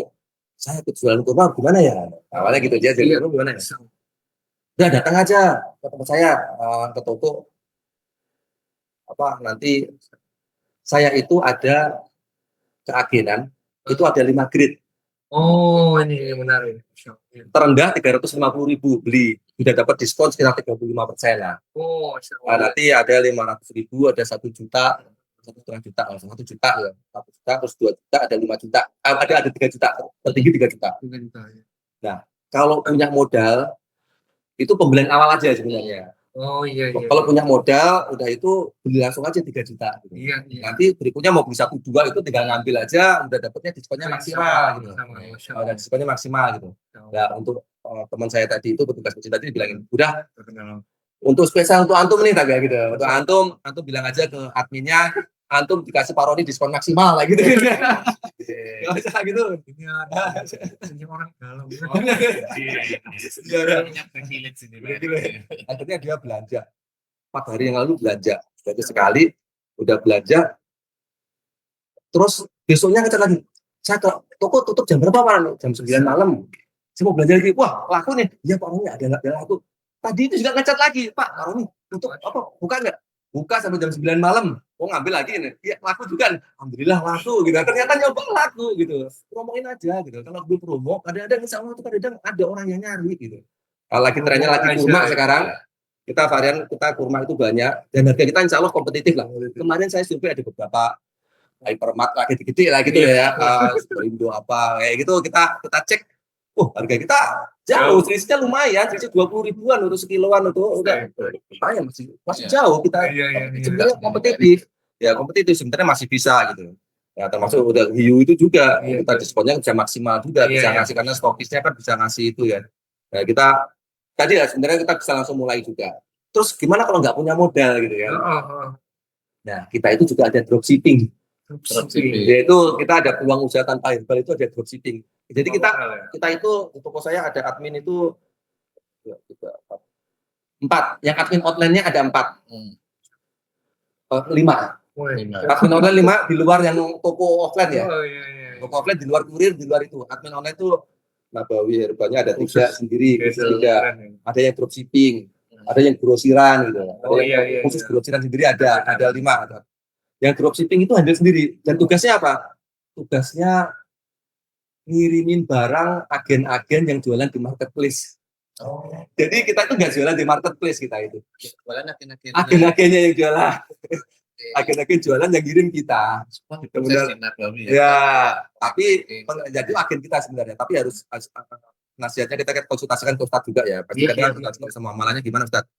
saya ikut jualan kurma gimana ya? Awalnya gitu dia, jadi Iya. gimana ya? Udah datang aja ke tempat saya, ke toko. Nanti saya itu ada keagenan, itu ada 5 grade. Oh, ini menarik. Terendah 350.000 beli, sudah dapat diskon sekitar 35% lah. Oh, Nanti ada 500.000, ada 1 juta, 1,5 juta, 1 juta, ya. 1 juta, terus 2 juta, ada 5 juta, ada 3 juta, tertinggi 3 juta. Kalau punya modal, itu pembelian awal aja sebenarnya. Oh, iya, iya. Kalau punya modal, udah itu beli langsung aja 3 juta. Gitu. Iya, iya. Nanti berikutnya mau beli 1, 2 itu tinggal ngambil aja, udah dapetnya diskonnya maksimal gitu. Ada diskonnya maksimal gitu. Nah, untuk teman saya tadi itu petugas masjid tadi bilangin, udah untuk spesial untuk antum nih kayak gitu. Untuk antum bilang aja ke adminnya, antum dikasih Pak Roni diskon maksimal lah gitu. Enggak usah gitu. Ini ada orang dalam. Akhirnya dia belanja 4 hari yang lalu belanja. Jadi sekali udah belanja, terus besoknya ngecat lagi. Saya ke toko tutup jam berapa Pak? Jam 9 malam. Saya mau belanja lagi. Wah, laku nih. Iya Pak Roni, ada laku. Tadi itu juga ngecat lagi. Pak Roni, tutup apa? Buka nggak? Buka sampai jam 9 malam. Oh, ngambil lagi nih. Iya, laku juga nih. Alhamdulillah laku gitu. Ternyata nyoba laku gitu. Promoin aja gitu. Kalau belum promo, kadang-kadang insya Allah itu kadang ada orang yang nyari gitu. Kalau lagi trennya lagi kurma sekarang, kita kurma itu banyak dan harga kita insya Allah kompetitif lah. Kemarin saya survei ada beberapa hypermart lagi gede lah gitu ya, Indo apa kayak gitu kita cek, harga kita jauh, selisihnya lumayan, selisih 20.000-an untuk sekiloan itu udah lumayan, masih jauh kita sebenarnya kompetitif, ya kompetitif sebenarnya masih bisa gitu. Ya termasuk udah hiu itu juga kita diskonnya bisa maksimal juga, bisa ngasih karena stokisnya kan bisa ngasih itu ya. Nah kita tadi ya sebenarnya kita bisa langsung mulai juga. Terus gimana kalau nggak punya modal gitu ya? Nah kita itu juga ada dropshipping. Yaitu kita ada peluang usaha tanpa herbal itu ada dropshipping. Jadi kita itu di toko saya ada admin itu 4. Yang admin online-nya ada 4. 5. Admin online 5 di luar yang toko offline ya. Toko offline di luar kurir, di luar itu. Admin online itu Nabawi herbalnya ada 3 sendiri, ada yang dropshipping, ada yang grosiran gitu. Khusus grosiran sendiri ada 5 ada. Yang dropshipping itu handle sendiri dan tugasnya apa? Tugasnya ngirimin barang agen-agen yang jualan di marketplace. Jadi kita itu nggak jualan di marketplace kita itu. Agen-agennya yang jualan. Agen-agen jualan yang ngirim kita. Kemudian, ya, tapi jadi agen kita sebenarnya. Tapi harus nasihatnya kita konsultasikan ke Ustadz juga ya. Pasti kita sama amalannya gimana Ustadz?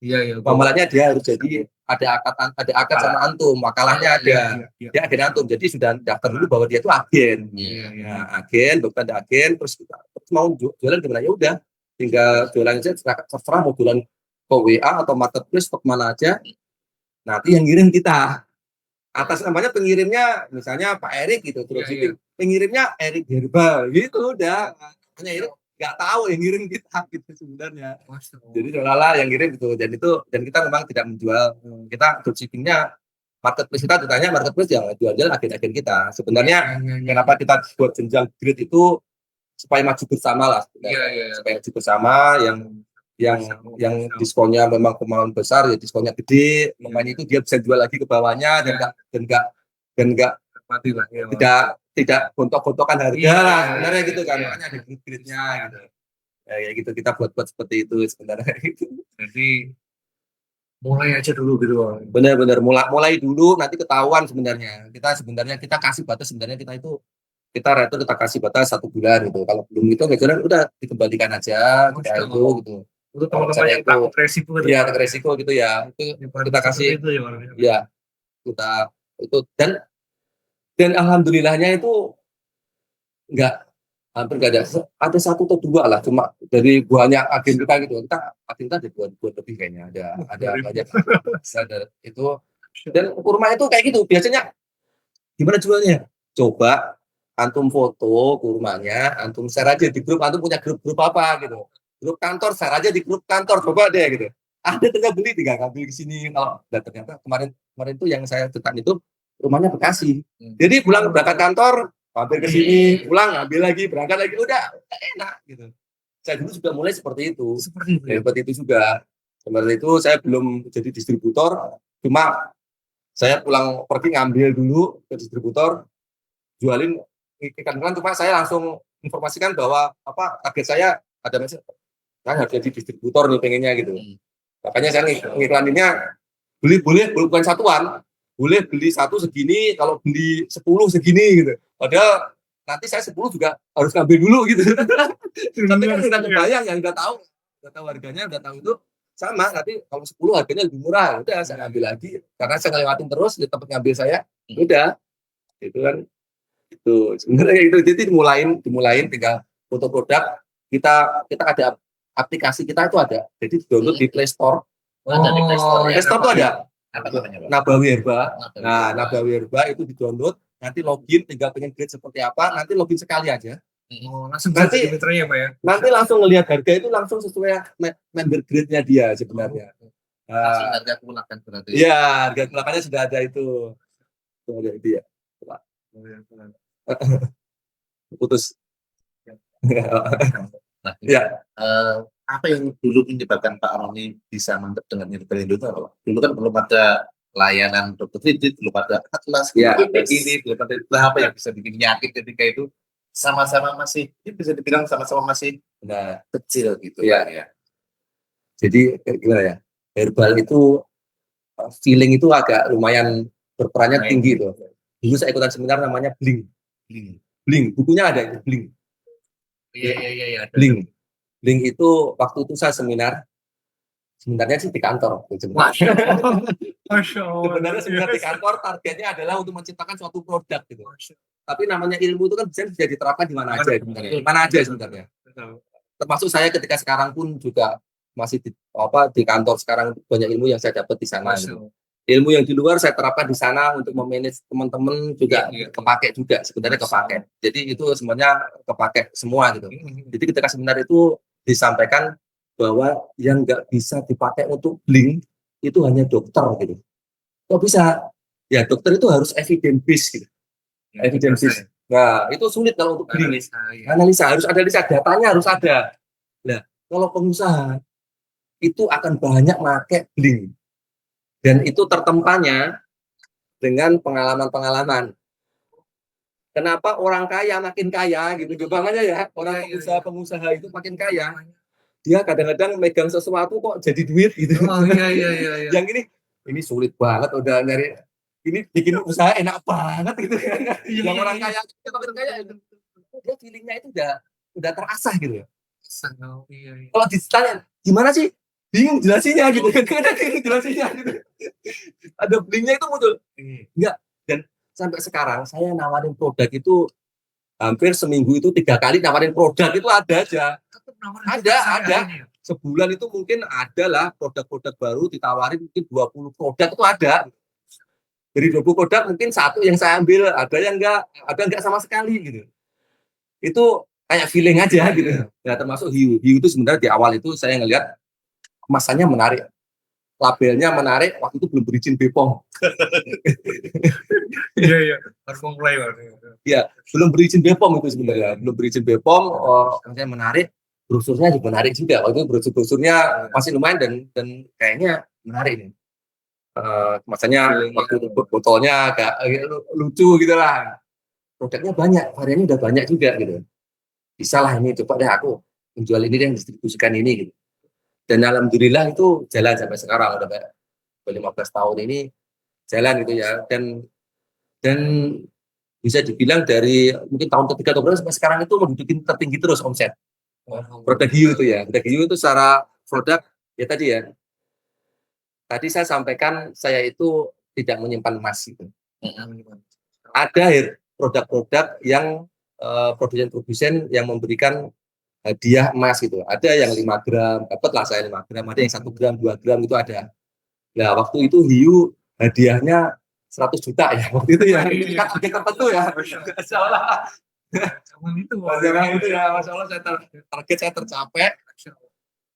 Amalannya dia harus jadi ada akad sama antum, makalahnya ada. Dia agen antum. Jadi sudah daftar dulu bahwa dia itu agen. Nah, agen, bukan ada agen, terus kita mau jualan gimana ya udah. Tinggal jualan aja terserah mau jualan ke WA atau marketplace atau kemana aja. Nanti yang ngirim kita. Atas namanya pengirimnya misalnya Pak Erik gitu, terus pengirimnya Erik Herbal gitu udah. Hanya itu nggak tahu yang ngirim kita gitu sebenarnya. Jadi seolah-olah yang ngirim gitu dan kita memang tidak menjual, kita dropshippingnya marketplace kita ditanya marketplace yang jual-jual agen-agen kita. Sebenarnya kenapa kita buat jenjang grade itu supaya maju bersama lah, supaya maju bersama yang diskonnya memang kemauan besar ya diskonnya gede, makanya itu dia bisa jual lagi ke bawahnya dan enggak tidak gontok-gontokan harga lah sebenarnya gitu kan, makanya ada grade-nya gitu. Ya gitu kita buat seperti itu sebenarnya gitu. Jadi mulai aja dulu gitu. Benar-benar mulai dulu nanti ketahuan sebenarnya. Kita kasih batas sebenarnya kita kasih batas 1 bulan gitu. Kalau belum itu nggak jalan udah dikembalikan aja kita itu gitu. Untuk teman-teman yang takut resiko gitu. Iya, takut resiko gitu ya. Itu kita kasih itu ya. Kita itu dan alhamdulillahnya itu enggak hampir nggak ada satu atau dua lah, cuma dari banyak agen kita gitu, agen kita ada dua lebih kayaknya, ada banyak, ada itu. Dan kurma itu kayak gitu biasanya gimana jualnya, coba antum foto kurmanya, antum share aja di grup, antum punya grup apa gitu, grup kantor, share aja di grup kantor, coba deh gitu, ada tinggal beli, tinggal ngambil ke sini. Kalau ternyata kemarin tuh yang saya cetak itu rumahnya Bekasi, jadi pulang berangkat kantor mampir ke sini, pulang ambil lagi, berangkat lagi, udah enak gitu. Saya dulu juga mulai seperti itu. Seperti itu juga. Seperti itu saya belum jadi distributor, cuma saya pulang pergi ngambil dulu ke distributor, jualin ikan-ikan, cuma saya langsung informasikan bahwa target saya ada message, saya harus jadi distributor nih pengennya gitu. Makanya saya ngiklaninnya boleh bukan satuan, boleh beli satu segini, kalau beli 10 segini gitu. Padahal nanti saya 10 juga harus ngambil dulu gitu. Tapi kan udah kebayang, yang udah tahu harganya, udah tahu itu sama. Nanti kalau 10 harganya lebih murah, udah saya ambil lagi. Karena saya ngelewatin terus di tempat ngambil saya, udah. Itu kan itu sebenarnya itu. Jadi dimulain tinggal foto produk. Kita ada aplikasi, kita itu ada. Jadi download di Play Store. Ada di Play Store. Play Store tuh ada. Apa namanya, Pak? Nabawi Herba. Nah, Nabawi Herba itu di-download, nanti login, tinggal pengen grade seperti apa, nanti login sekali aja. Langsung nanti mitranya, Pak ya. Nanti langsung ngelihat harga itu langsung sesuai member grade-nya dia sebenarnya. Langsung harga kulakan berarti. Iya, harga kulakannya sudah ada itu. Sudah ada itu ya. Putus. Nah, Ya. Apa yang dulu menyebabkan Pak Roni bisa mantap dengan Herbal Indo itu apa? Dulu kan belum ada layanan dokter kredit, belum ada atlas, belum ada apa yang bisa bikin yakin ketika itu sama-sama masih, bisa dibilang sama-sama masih kecil gitu ya. Jadi gimana ya? Herbal itu feeling itu agak lumayan berperannya tinggi tuh. Dulu saya ikutan seminar namanya Bling. Bukunya ada itu Bling. Iya. Bling itu waktu itu saya seminarnya sih di kantor. Masya Allah. Sebenarnya seminar di kantor targetnya adalah untuk menciptakan suatu produk gitu. Tapi namanya ilmu itu kan bisa diterapkan di mana aja sebenarnya. Di mana aja sebenarnya. Termasuk saya ketika sekarang pun juga masih di kantor sekarang, banyak ilmu yang saya dapat di sana. Gitu. Ilmu yang di luar saya terapkan di sana untuk memanage teman-teman juga kepake juga, sebenarnya kepake. Jadi itu sebenarnya kepake semua gitu. Jadi ketika seminar itu disampaikan bahwa yang nggak bisa dipakai untuk Bling itu hanya dokter gitu. Kok bisa? Ya dokter itu harus evidence based gitu. Evidence based. Nah itu sulit kalau untuk Bling. Analisa harus ada, datanya harus ada. Nah kalau pengusaha itu akan banyak pakai Bling. Dan itu tertempanya dengan pengalaman-pengalaman. Kenapa orang kaya makin kaya gitu? Gampangannya ya, orang pengusaha itu makin kaya. Dia kadang-kadang megang sesuatu kok jadi duit gitu. Iya. Yang ini sulit banget udah nyari. Ini bikin usaha enak banget gitu. Yang orang kaya, makin kaya itu. Dia feelingnya itu udah terasah gitu. Kalau ditanya, gimana sih? Bingung jelasinnya gitu. Ada Blingnya itu muncul. Enggak. Dan sampai sekarang saya nawarin produk itu hampir seminggu itu 3 kali nawarin produk itu ada aja. Ada. Sebulan itu mungkin ada lah produk-produk baru ditawarin, mungkin 20 produk itu ada. Dari 20 produk mungkin satu yang saya ambil, ada yang enggak sama sekali gitu. Itu kayak feeling aja gitu. Ya termasuk hiu itu sebenarnya di awal itu saya ngelihat kemasannya menarik, labelnya menarik, waktu itu belum berizin BPOM. Iya, harus mulai. Ya, belum berizin BPOM itu sebenarnya, belum berizin BPOM, katanya menarik, brosurnya juga menarik juga. Waktu itu brosurnya masih lumayan dan kayaknya menarik nih. Kemasannya waktu itu botolnya agak lucu gitu lah. Produknya banyak, variannya udah banyak juga gitu. Bisa lah ini, coba deh aku menjual ini dan distribusikan ini gitu. Dan alhamdulillah itu jalan sampai sekarang, udah kayak 15 tahun ini jalan gitu ya. Dan bisa dibilang dari mungkin tahun ketiga atau berapa sampai sekarang itu menduduki tertinggi terus omset. Produk hiu itu ya. Produk hiu itu secara produk ya tadi ya. Tadi saya sampaikan saya itu tidak menyimpan emas gitu. Ada produk-produk yang produsen-produsen yang memberikan hadiah emas gitu. Ada yang 5 gram, dapatlah saya 5 gram, ada yang 1 gram, 2 gram itu ada. Nah, waktu itu hiu hadiahnya 100 juta ya waktu itu ya. Ini kan target tertentu ya. Masya Allah. Zaman itu Itu ya, Masya Allah target saya tercapai.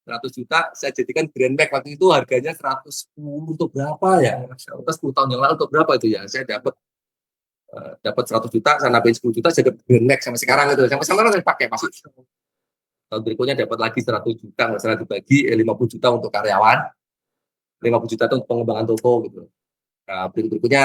100 juta saya jadikan brand bag waktu itu harganya 110 untuk berapa ya? Kita 10 tahun yang lalu untuk berapa itu ya? Saya dapat 100 juta, saya nambahin 10 juta, saya dapat brand bag sampai sekarang itu. Sampai sekarang saya pakai masih. Tahun berikutnya dapat lagi 100 juta, nggak salah dibagi 50 juta untuk karyawan, 50 juta itu untuk pengembangan toko gitu. Nah, berikutnya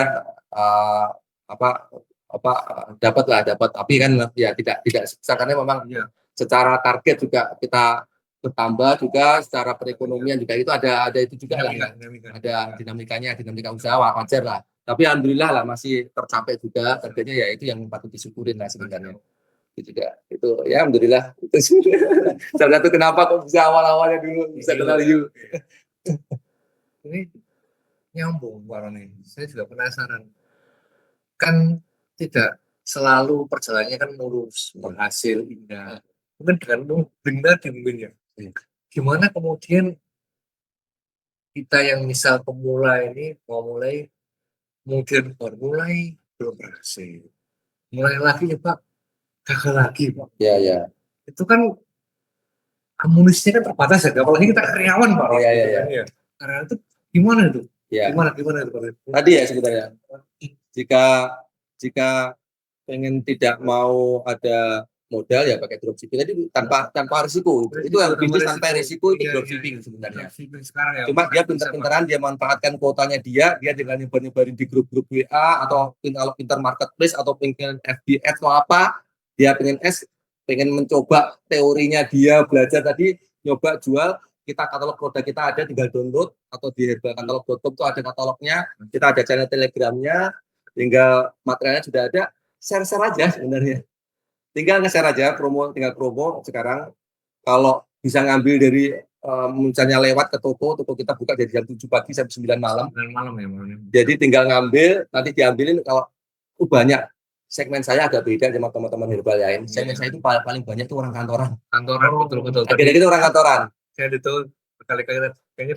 dapat, tapi kan ya tidak sebesar karena memang secara target juga kita bertambah juga, secara perekonomian juga itu ada itu juga lah, ada dinamika usaha wajar lah. Tapi alhamdulillah lah masih tercapai juga targetnya, ya itu yang patut disyukurin lah sebenarnya. Itu juga itu ya alhamdulillah itu salah satu kenapa kok bisa awal-awalnya dulu bisa kenal you. Ini nyambung Pak Roni. Saya juga penasaran. Kan tidak selalu perjalanannya kan mulus, berhasil, indah. Mungkin dengan benar mungkin ya. Gimana kemudian kita yang misal pemula ini mau mulai, kemudian baru mulai belum berhasil, mulai lagi ya Pak, gagal lagi Pak. Ya. Itu kan amunisinya kan terbatas ya, apalagi kita karyawan Pak. Iya. Karyawan itu gimana itu? Ya. Gimana itu Pak? Tadi ya sebenarnya jika pengen tidak mau ada modal ya pakai dropshipping tadi tanpa risiko. Itu yang bisnis tanpa risiko itu dropshipping sebenarnya. Sekarang ya. Cuma dia pintar-pintaran, dia manfaatkan kuotanya dia dengan nyebar-nyebarin di grup-grup WA atau kalau pintar marketplace atau pengen FB Ads atau apa, dia pengen mencoba teorinya, dia belajar tadi, nyoba jual, kita katalog produk kita ada, tinggal download atau di herbalkatalog.com itu ada katalognya, kita ada channel telegramnya, tinggal materialnya sudah ada, share aja sebenarnya. Tinggal nge-share aja, tinggal promo sekarang. Kalau bisa ngambil dari misalnya lewat ke toko kita buka dari jam 7 pagi sampai 9 malam. 9 malam ya. Jadi tinggal ngambil, nanti diambilin. Kalau banyak, segmen saya agak beda sama teman-teman herbal lain. Segmen saya itu paling banyak itu orang kantoran. Betul. Akhirnya itu orang kantoran. Saya itu berkali-kali kayaknya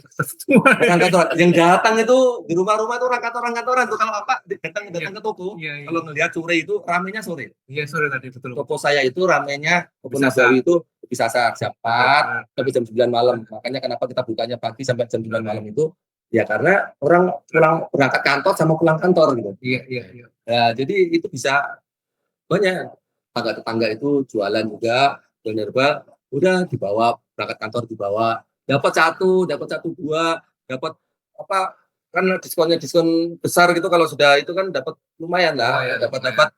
orang kantoran. Yang datang itu di rumah-rumah itu orang kantoran tuh, kalau apa datang ke toko. Iya. Kalau ngelihat sore itu ramenya sore. Iya sore tadi betul. Toko saya itu ramenya Kebun Nabawi itu bisa jam 4 sampai jam 9 malam. Makanya kenapa kita bukanya pagi sampai jam 9 malam itu ya karena orang berangkat kantor sama pulang kantor gitu. Iya. Nah, jadi itu bisa banyak tetangga itu jualan juga jualan herbal, udah dibawa berangkat kantor, dibawa dapat satu dua, dapat apa kan diskon besar gitu. Kalau sudah itu kan dapat lumayan lah, dapat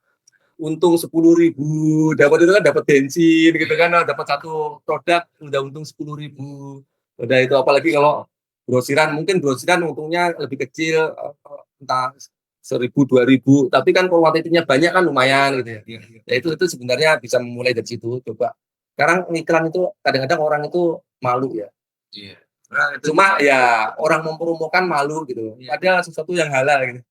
untung 10.000, dapat itu kan dapat bensin gitu kan, dapat satu produk udah untung 10.000. Udah itu apalagi kalau grosiran, mungkin grosiran untungnya lebih kecil, entah 1.000 2.000, tapi kan kalau kuantitinya banyak kan lumayan gitu ya. Ya itu sebenarnya bisa memulai dari situ. Coba sekarang iklan itu kadang-kadang orang itu malu ya. Iya. Cuma ya orang mempromokan malu gitu. Padahal sesuatu yang halal gitu.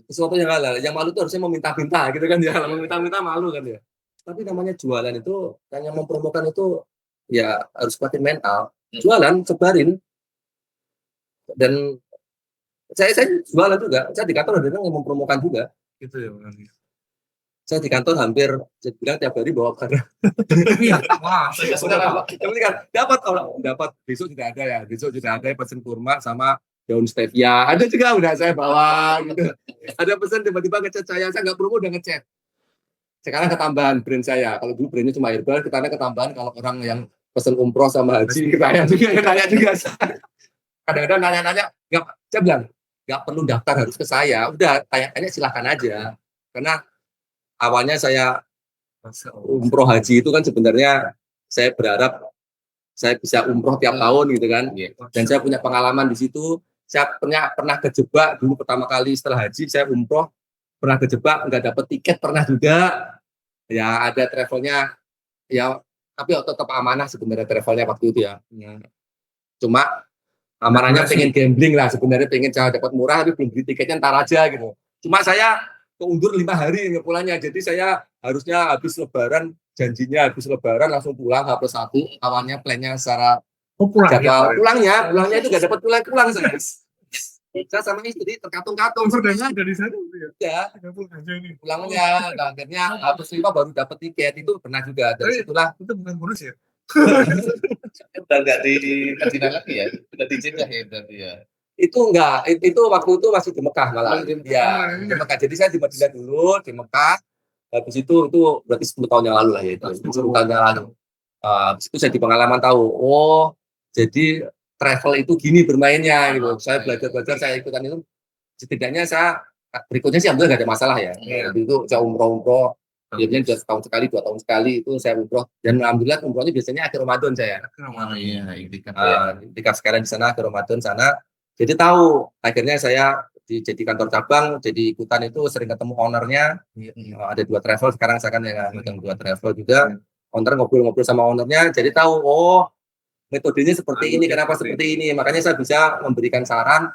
Sesuatu yang halal. Yang malu itu harusnya meminta-minta gitu kan ya. Kalau meminta-minta malu kan ya. Tapi namanya jualan itu, yang mempromokan itu ya harus kuatin mental. Jualan, sebarin. Dan saya jualan juga. Saya di kantor ada yang mempromokan juga. Gitu ya. Saya di kantor hampir, saya bilang tiap hari bawa barang. Wah, dapat besok juga ada ya. Besok juga ada pesen kurma sama daun stevia. Ada juga udah saya bawa gitu. Ada pesan tiba-tiba ngechat saya nggak promo udah ngechat. Sekarang ketambahan brand saya. Kalau dulu brandnya cuma herbal, kita ketambahan kalau orang yang pesen umroh sama haji, kita juga. Kadang-kadang nanya-nanya, saya bilang nggak perlu daftar harus ke saya. Udah tanya-tanya silahkan aja. Karena awalnya saya umroh haji itu kan sebenarnya saya berharap saya bisa umroh tiap tahun gitu kan. Dan saya punya pengalaman di situ. Saya pernah kejebak dulu pertama kali setelah haji saya umroh, pernah kejebak nggak dapat tiket, pernah juga. Ya ada travelnya ya, tapi tetap amanah sebenarnya travelnya waktu itu ya. Cuma amanahnya pengen gambling lah sebenarnya, pengen saya dapat murah tapi belum beli tiketnya ntar aja gitu. Cuma saya keundur 5 hari pulangnya. Jadi saya harusnya habis lebaran, janjinya habis lebaran langsung pulang H+1. Awalnya plannya secara jadwal pulangnya itu nggak dapat pulang saya. Saya sama istri terkatung-katung sebenarnya dari sana ya. ya Aja ini. pulangnya. Nah, akhirnya H+5 baru dapat tiket, itu pernah juga. Dari situlah Itu bukan bonus ya? Udah nggak di Kadina lagi ya, udah di Jeddah ya berarti ya. itu enggak, itu waktu itu masih di Mekah malah. Oh, di Mekah. Ya, di Mekah. Jadi saya di Madinah dulu, di Mekah. Habis itu berarti 10 tahun yang lalu lah ya itu. 10 tahun yang lalu. Habis itu saya di pengalaman tahu, oh jadi travel itu gini bermainnya gitu. Saya belajar, saya ikutan itu. Setidaknya saya berikutnya sih alhamdulillah nggak ada masalah ya. Waktu itu saya umroh. Biasanya 2 tahun sekali, 2 tahun sekali itu saya umroh. Dan alhamdulillah umrohnya biasanya akhir Ramadan saya. Oh iya, iktikaf ya. Iktikaf sekalian di sana, akhir Ramadan sana. Jadi tahu, akhirnya saya jadi kantor cabang, jadi ikutan itu sering ketemu ownernya. Ada 2 travel, sekarang saya kan yang megang 2 travel juga. Owner ngobrol-ngobrol sama ownernya, jadi tahu, oh metodenya seperti ini, kenapa seperti ini. Makanya saya bisa memberikan saran,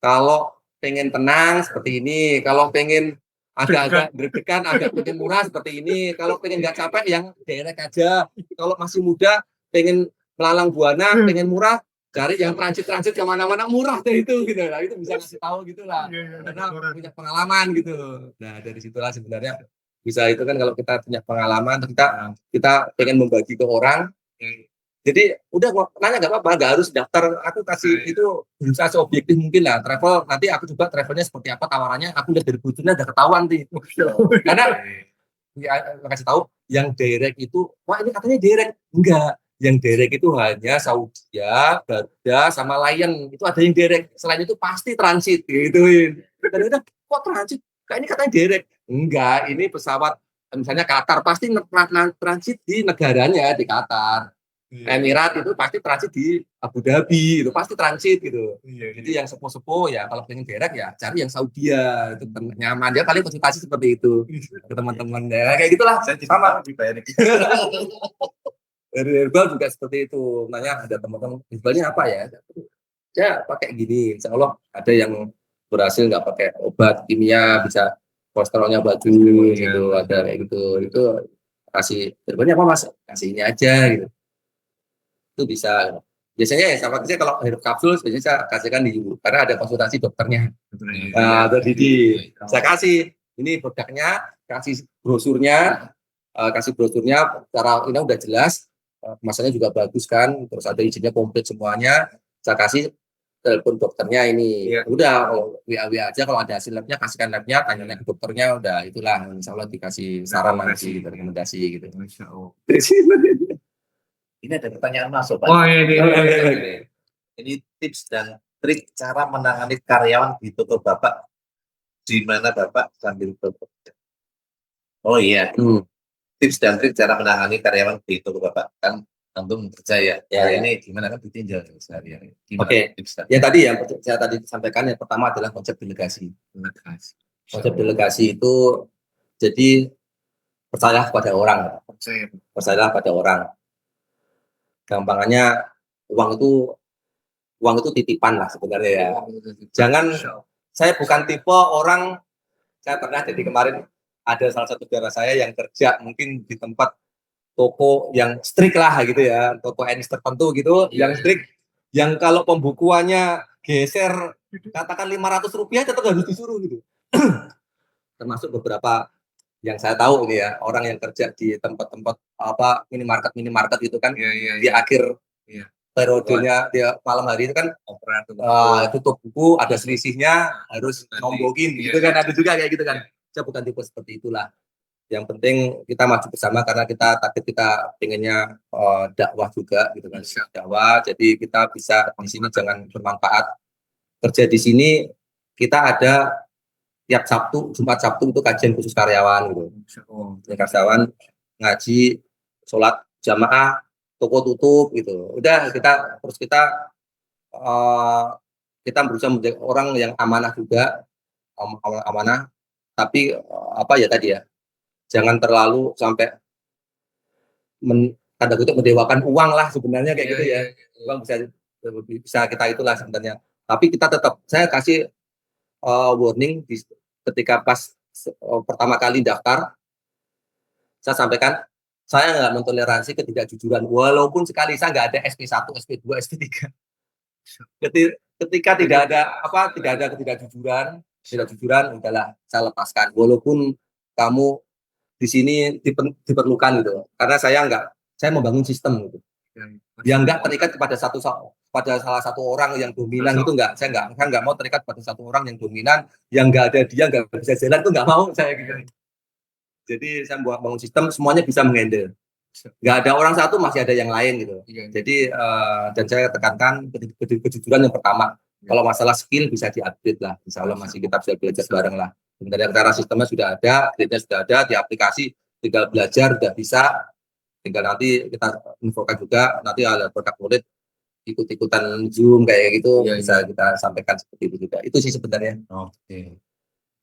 kalau pengen tenang seperti ini, kalau pengen agak-agak deg-degan, agak pengen murah seperti ini, kalau pengen nggak capek yang direct aja, kalau masih muda pengen melalang buana, pengen murah, cari yang transit kemana-mana murah deh itu gitu lah. Itu bisa ngasih tahu gitulah, karena punya pengalaman gitu. Nah dari situlah sebenarnya bisa itu kan, kalau kita punya pengalaman, kita pengen membagi ke orang. Jadi udah nanya nggak apa-apa, nggak harus daftar. Aku kasih itu berusaha seobjektif mungkin lah. Travel nanti aku coba travelnya seperti apa, tawarannya. Aku lihat dari butuhnya udah ketahuan nih. Karena ya, kasih tahu yang direct itu, wah ini katanya direct, enggak. Yang direct itu hanya Saudia, Garuda, sama Lion. Itu ada yang direct. Selain itu pasti transit gituin. Dan udah kok transit? Kayak ini katanya direct. Enggak, ini pesawat misalnya Qatar pasti transit di negaranya, di Qatar. Emirat itu pasti transit di Abu Dhabi, itu pasti transit gitu. Jadi yang sepuh-sepuh ya kalau pengen direct ya cari yang Saudia, itu nyaman. Dia paling konsultasi seperti itu ke teman-teman ya, kayak gitulah. Saya Sama. dibayar. Dari herbal juga seperti itu. Nanya ada teman-teman herbalnya apa ya? Ya pakai gini. Insya Allah ada yang berhasil nggak pakai obat kimia, bisa kolesterolnya bagus gitu. Ada kayak gitu. Itu kasih herbalnya apa mas? Kasih ini aja gitu. Itu bisa. Biasanya ya sama saya kalau herb kapsul biasanya saya kasihkan di karena ada konsultasi dokternya. Nah, Didi, saya kasih ini produknya, kasih brosurnya, cara ini udah jelas, kemasannya juga bagus kan, terus ada izinnya komplit semuanya. Saya kasih telepon dokternya ini, udah WA aja kalau ada hasil labnya, kasihkan labnya, tanya ke dokternya, udah itulah, insya Allah dikasih saran nanti, rekomendasi gitu. Masya Allah. Ini ada pertanyaan masuk Pak. Oh ini. Ini tips dan trik cara menangani karyawan di toko Bapak, di mana Bapak sambil bekerja. Oh iya, tips dan trik cara menangani karyawan di toko Bapak, kan antum kerja ya. Ini gimana kan ditinjau sehari-hari. Oke. Ya tadi yang saya tadi sampaikan, yang pertama adalah konsep delegasi. Konsep delegasi itu jadi percaya pada orang. Gampangannya uang itu titipan lah sebenarnya ya. Jangan, saya bukan tipe orang, saya pernah jadi kemarin ada salah satu saudara saya yang kerja mungkin di tempat toko yang strict lah gitu ya, toko endis tertentu gitu, yang strict, yang kalau pembukuannya geser katakan Rp500 tetap harus disuruh gitu. Termasuk beberapa yang saya tahu ini ya, orang yang kerja di tempat-tempat apa minimarket itu kan, di akhir periodenya dia malam hari itu kan tutup buku, ada selisihnya, harus nombongin gitu kan, ada juga kayak gitu kan. Saya bukan tipe seperti itulah. Yang penting kita maju bersama karena kita pengennya dakwah juga gitu kan, dakwah. Jadi kita bisa di sini jangan bermanfaat. Kerja di sini kita ada tiap Sabtu, Jumat Sabtu itu kajian khusus karyawan gitu. Karyawan ngaji, sholat jamaah, toko tutup gitu. Udah kita berusaha menjadi orang yang amanah juga, amanah. Tapi apa ya tadi ya, jangan terlalu sampai tanda kutip mendewakan uang lah sebenarnya kayak gitu ya. Uang bisa kita itulah sebenarnya. Tapi kita tetap, saya kasih warning ketika pas pertama kali daftar, saya sampaikan saya nggak mentoleransi ketidakjujuran, walaupun sekali saya nggak ada SP1, SP2, SP3. Ketika tidak ada ketidakjujuran, udahlah saya lepaskan. Walaupun kamu di sini diperlukan gitu, karena saya membangun sistem gitu. Yang nggak terikat pada salah satu orang yang dominan itu enggak. Saya nggak mau terikat pada satu orang yang dominan, yang nggak ada dia nggak bisa jalan itu nggak mau saya gitu. Jadi saya bangun sistem semuanya bisa menghandle. Nggak ada orang satu masih ada yang lain gitu. Jadi dan saya tekankan kejujuran yang pertama. Kalau masalah skill bisa di-update lah. Insya Allah masih kita bisa belajar bareng lah. Sebenarnya cara sistemnya sudah ada, grade-nya sudah ada, di aplikasi tinggal belajar udah bisa. Tinggal nanti kita infokan juga, nanti ada produk murid ikut-ikutan Zoom kayak gitu, bisa kita sampaikan seperti itu juga. Itu sih sebenarnya. Oke.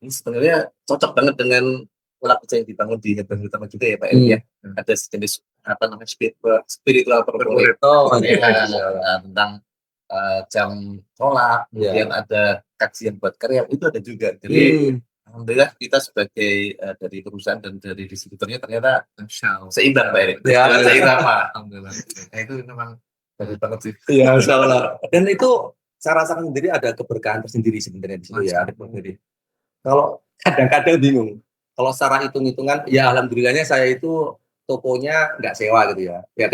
Ini sebenarnya cocok banget dengan pola kerja yang dibangun di Herbal Utama juga ya Pak Erik ya. Ada sejenis apa namanya spiritual corporate tentang jam sholat, kemudian ada kajian buat karya, itu ada juga. Jadi alhamdulillah kita sebagai dari perusahaan dan dari distributornya ternyata seimbang Pak Erik. Ya, seimbang Pak. Alhamdulillah. Nah, itu memang bagus banget sih. Iya, insya Allah. Dan itu saya rasakan sendiri ada keberkahan tersendiri sebenarnya di situ ya. Kalau kadang-kadang bingung. Kalau secara hitung-hitungan, ya alhamdulillahnya saya itu tokonya nggak sewa gitu ya. Ya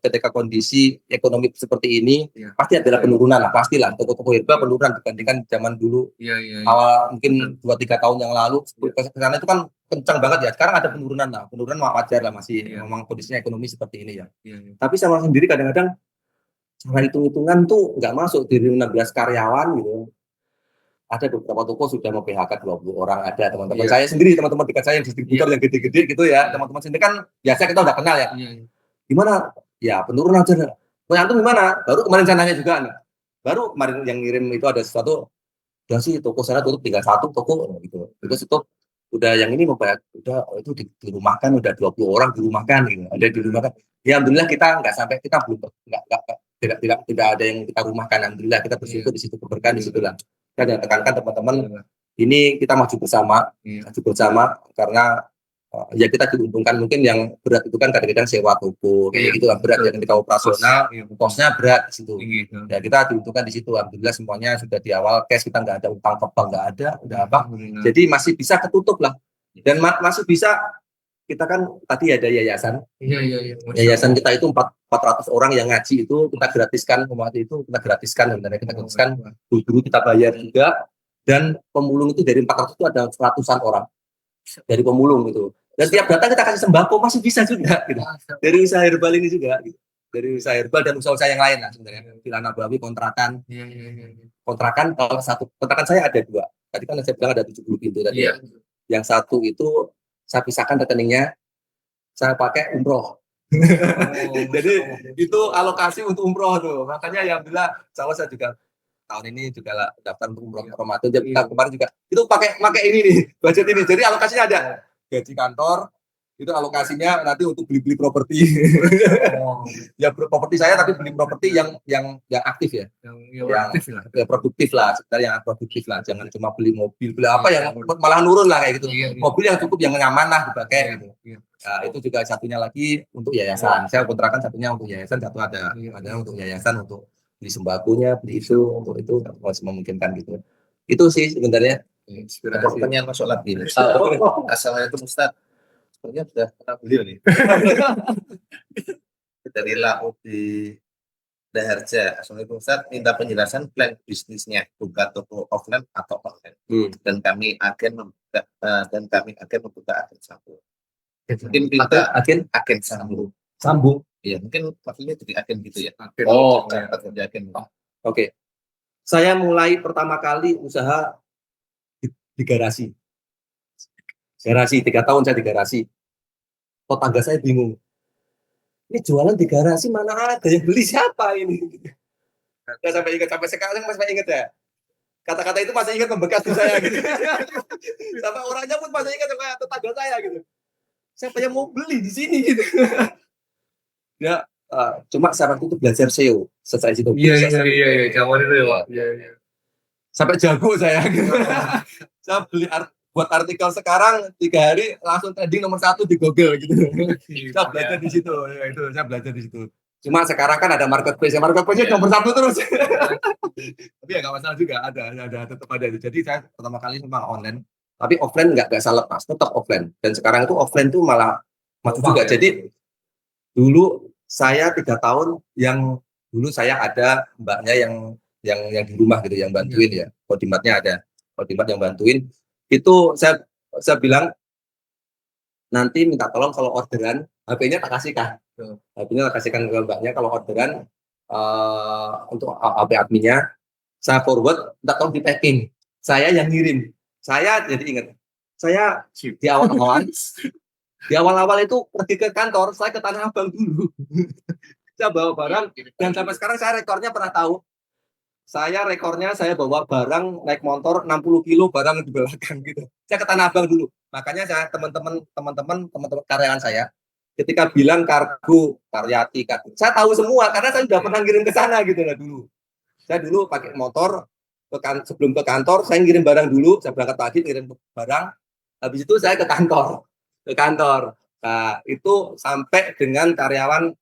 ketika kondisi ekonomi seperti ini, pasti adalah penurunan lah, pastilah. Toko-toko herbal penurunan dibandingkan zaman dulu. Awal mungkin 2-3 tahun yang lalu, karena itu kan kencang banget ya. Sekarang ada penurunan lah, penurunan wajar lah masih. Memang kondisinya ekonomi seperti ini ya. Tapi sama sendiri kadang-kadang cara hitung-hitungan tuh nggak masuk dari 16 karyawan gitu. Ada beberapa toko sudah mau PHK 20 orang, ada teman-teman saya sendiri, teman-teman dekat saya yang distributor yang gede-gede gitu ya, teman-teman sendiri kan biasa kita udah kenal ya. Gimana? Ya penurunan aja. Antum gimana? Baru kemarin saya nanya juga nih. Baru kemarin yang ngirim itu ada sesuatu, udah sih toko sana tutup tinggal 1 toko gitu. Terus itu udah yang ini membayar, udah itu dirumahkan, udah 20 orang dirumahkan gitu. Ada dirumahkan. Ya alhamdulillah kita nggak sampai, kita belum tidak ada yang kita rumahkan. Alhamdulillah kita bersyukur di situ, keberkahan di situ lah. Saya tekankan teman-teman, ini kita maju bersama karena ya kita diuntungkan. Mungkin yang berat itu kan kadang-kadang sewa toko kayak gitu kan, berat yang kita operasional, kosnya berat di situ. Ya kita diuntungkan di situ. Alhamdulillah semuanya sudah di awal cash, kita nggak ada utang kebang, nggak ada, udah apa. Jadi masih bisa ketutup lah, dan masih bisa. Kita kan tadi ada yayasan. Yayasan kita itu 400 orang yang ngaji itu kita gratiskan, sebenarnya kita gratiskan, guru kita bayar juga, dan pemulung itu dari 400 itu ada 100-an orang dari pemulung itu. Dan tiap datang kita kasih sembako, masih bisa juga gitu. Dari usaha herbal ini juga gitu. Dari usaha herbal dan usaha-usaha yang lain lah sebenarnya. Villa Nabawi kontrakan. Kontrakan kalau satu kontrakan saya ada 2. Tadi kan saya bilang ada 70 pintu tadi. Yang satu itu saya pisahkan rekeningnya, saya pakai umroh. Jadi itu alokasi untuk umroh tuh. Makanya ya alhamdulillah, saya juga tahun ini juga lah daftar untuk umroh Ramadan. Jadi kemarin juga itu pakai ini nih, budget ini. Jadi alokasinya ada gaji kantor, itu alokasinya nanti untuk beli properti. Ya properti saya, tapi beli properti yang aktif ya. Yang produktif lah, sebenarnya yang produktif lah. Jangan cuma beli mobil, beli apa yang malah nurun lah kayak gitu. Mobil yang cukup, yang nyaman lah dipakai gitu. Nah, itu juga satunya lagi untuk yayasan. Saya kontrakan satunya untuk yayasan, satu ada untuk yayasan, untuk beli sembakonya, beli itu, untuk itu masih memungkinkan gitu. Itu sih sebenarnya. Ada pertanyaan masuk lagi. Assalamualaikum Ustaz. Sebenarnya sudah pernah beliau nih. Dari Laut di Daharja. Assalamualaikum Ustaz, minta penjelasan plan bisnisnya, buka toko offline atau online. Dan kami akan membuka agen sambung. Mungkin minta agen sambung. Iya, mungkin maksudnya jadi agen gitu ya. Agen. Oke. Saya mulai pertama kali usaha di garasi. 3 tahun saya di garasi. Tetangga saya bingung. Ini jualan di garasi mana ada yang beli, siapa ini? Saya sampai sekarang masih ingat ya. Kata-kata itu masih ingat, membekas di saya gitu. Sampai orangnya pun masih ingat sama tetangga saya gitu. Siapa yang mau beli di sini gitu. Ya, cuma saat itu belajar SEO setelah itu. Iya, zaman itu ya Pak. Iya. Sampai jago saya gitu. Saya buat artikel sekarang 3 hari langsung trending nomor 1 di Google gitu. Saya belajar di situ, ya, itu saya belajar di situ. Cuma sekarang kan ada marketplace nomor 1 terus. Tapi ya nggak masalah juga, ada tetap ada. Jadi saya pertama kali memang online, tapi offline nggak salah lepas, tetap offline. Dan sekarang itu offline tuh malah maju juga. Jadi dulu saya 3 tahun yang dulu saya ada mbaknya yang di rumah gitu, yang bantuin ya. Koordinatnya ada, koordinat yang bantuin. Itu saya bilang nanti minta tolong kalau orderan HP-nya tak kasihkan. HP-nya tak kasihkan ke mbaknya kalau orderan untuk HP adminnya saya forward, minta tolong di packing. Saya yang ngirim. Saya jadi ingat. Saya di awal-awal itu pergi ke kantor, saya ke Tanah Abang dulu. Saya bawa barang dan sampai sekarang saya rekornya pernah tahu. Saya bawa barang naik motor 60 kilo barang di belakang gitu. Saya ke Tanah Abang dulu. Makanya saya teman-teman karyawan saya ketika bilang kargo, karyati, saya tahu semua karena saya sudah pernah ngirim ke sana gitu lah dulu. Saya dulu pakai motor sebelum ke kantor saya ngirim barang dulu, saya berangkat pagi ngirim barang. Habis itu saya ke kantor. Nah, itu sampai dengan karyawan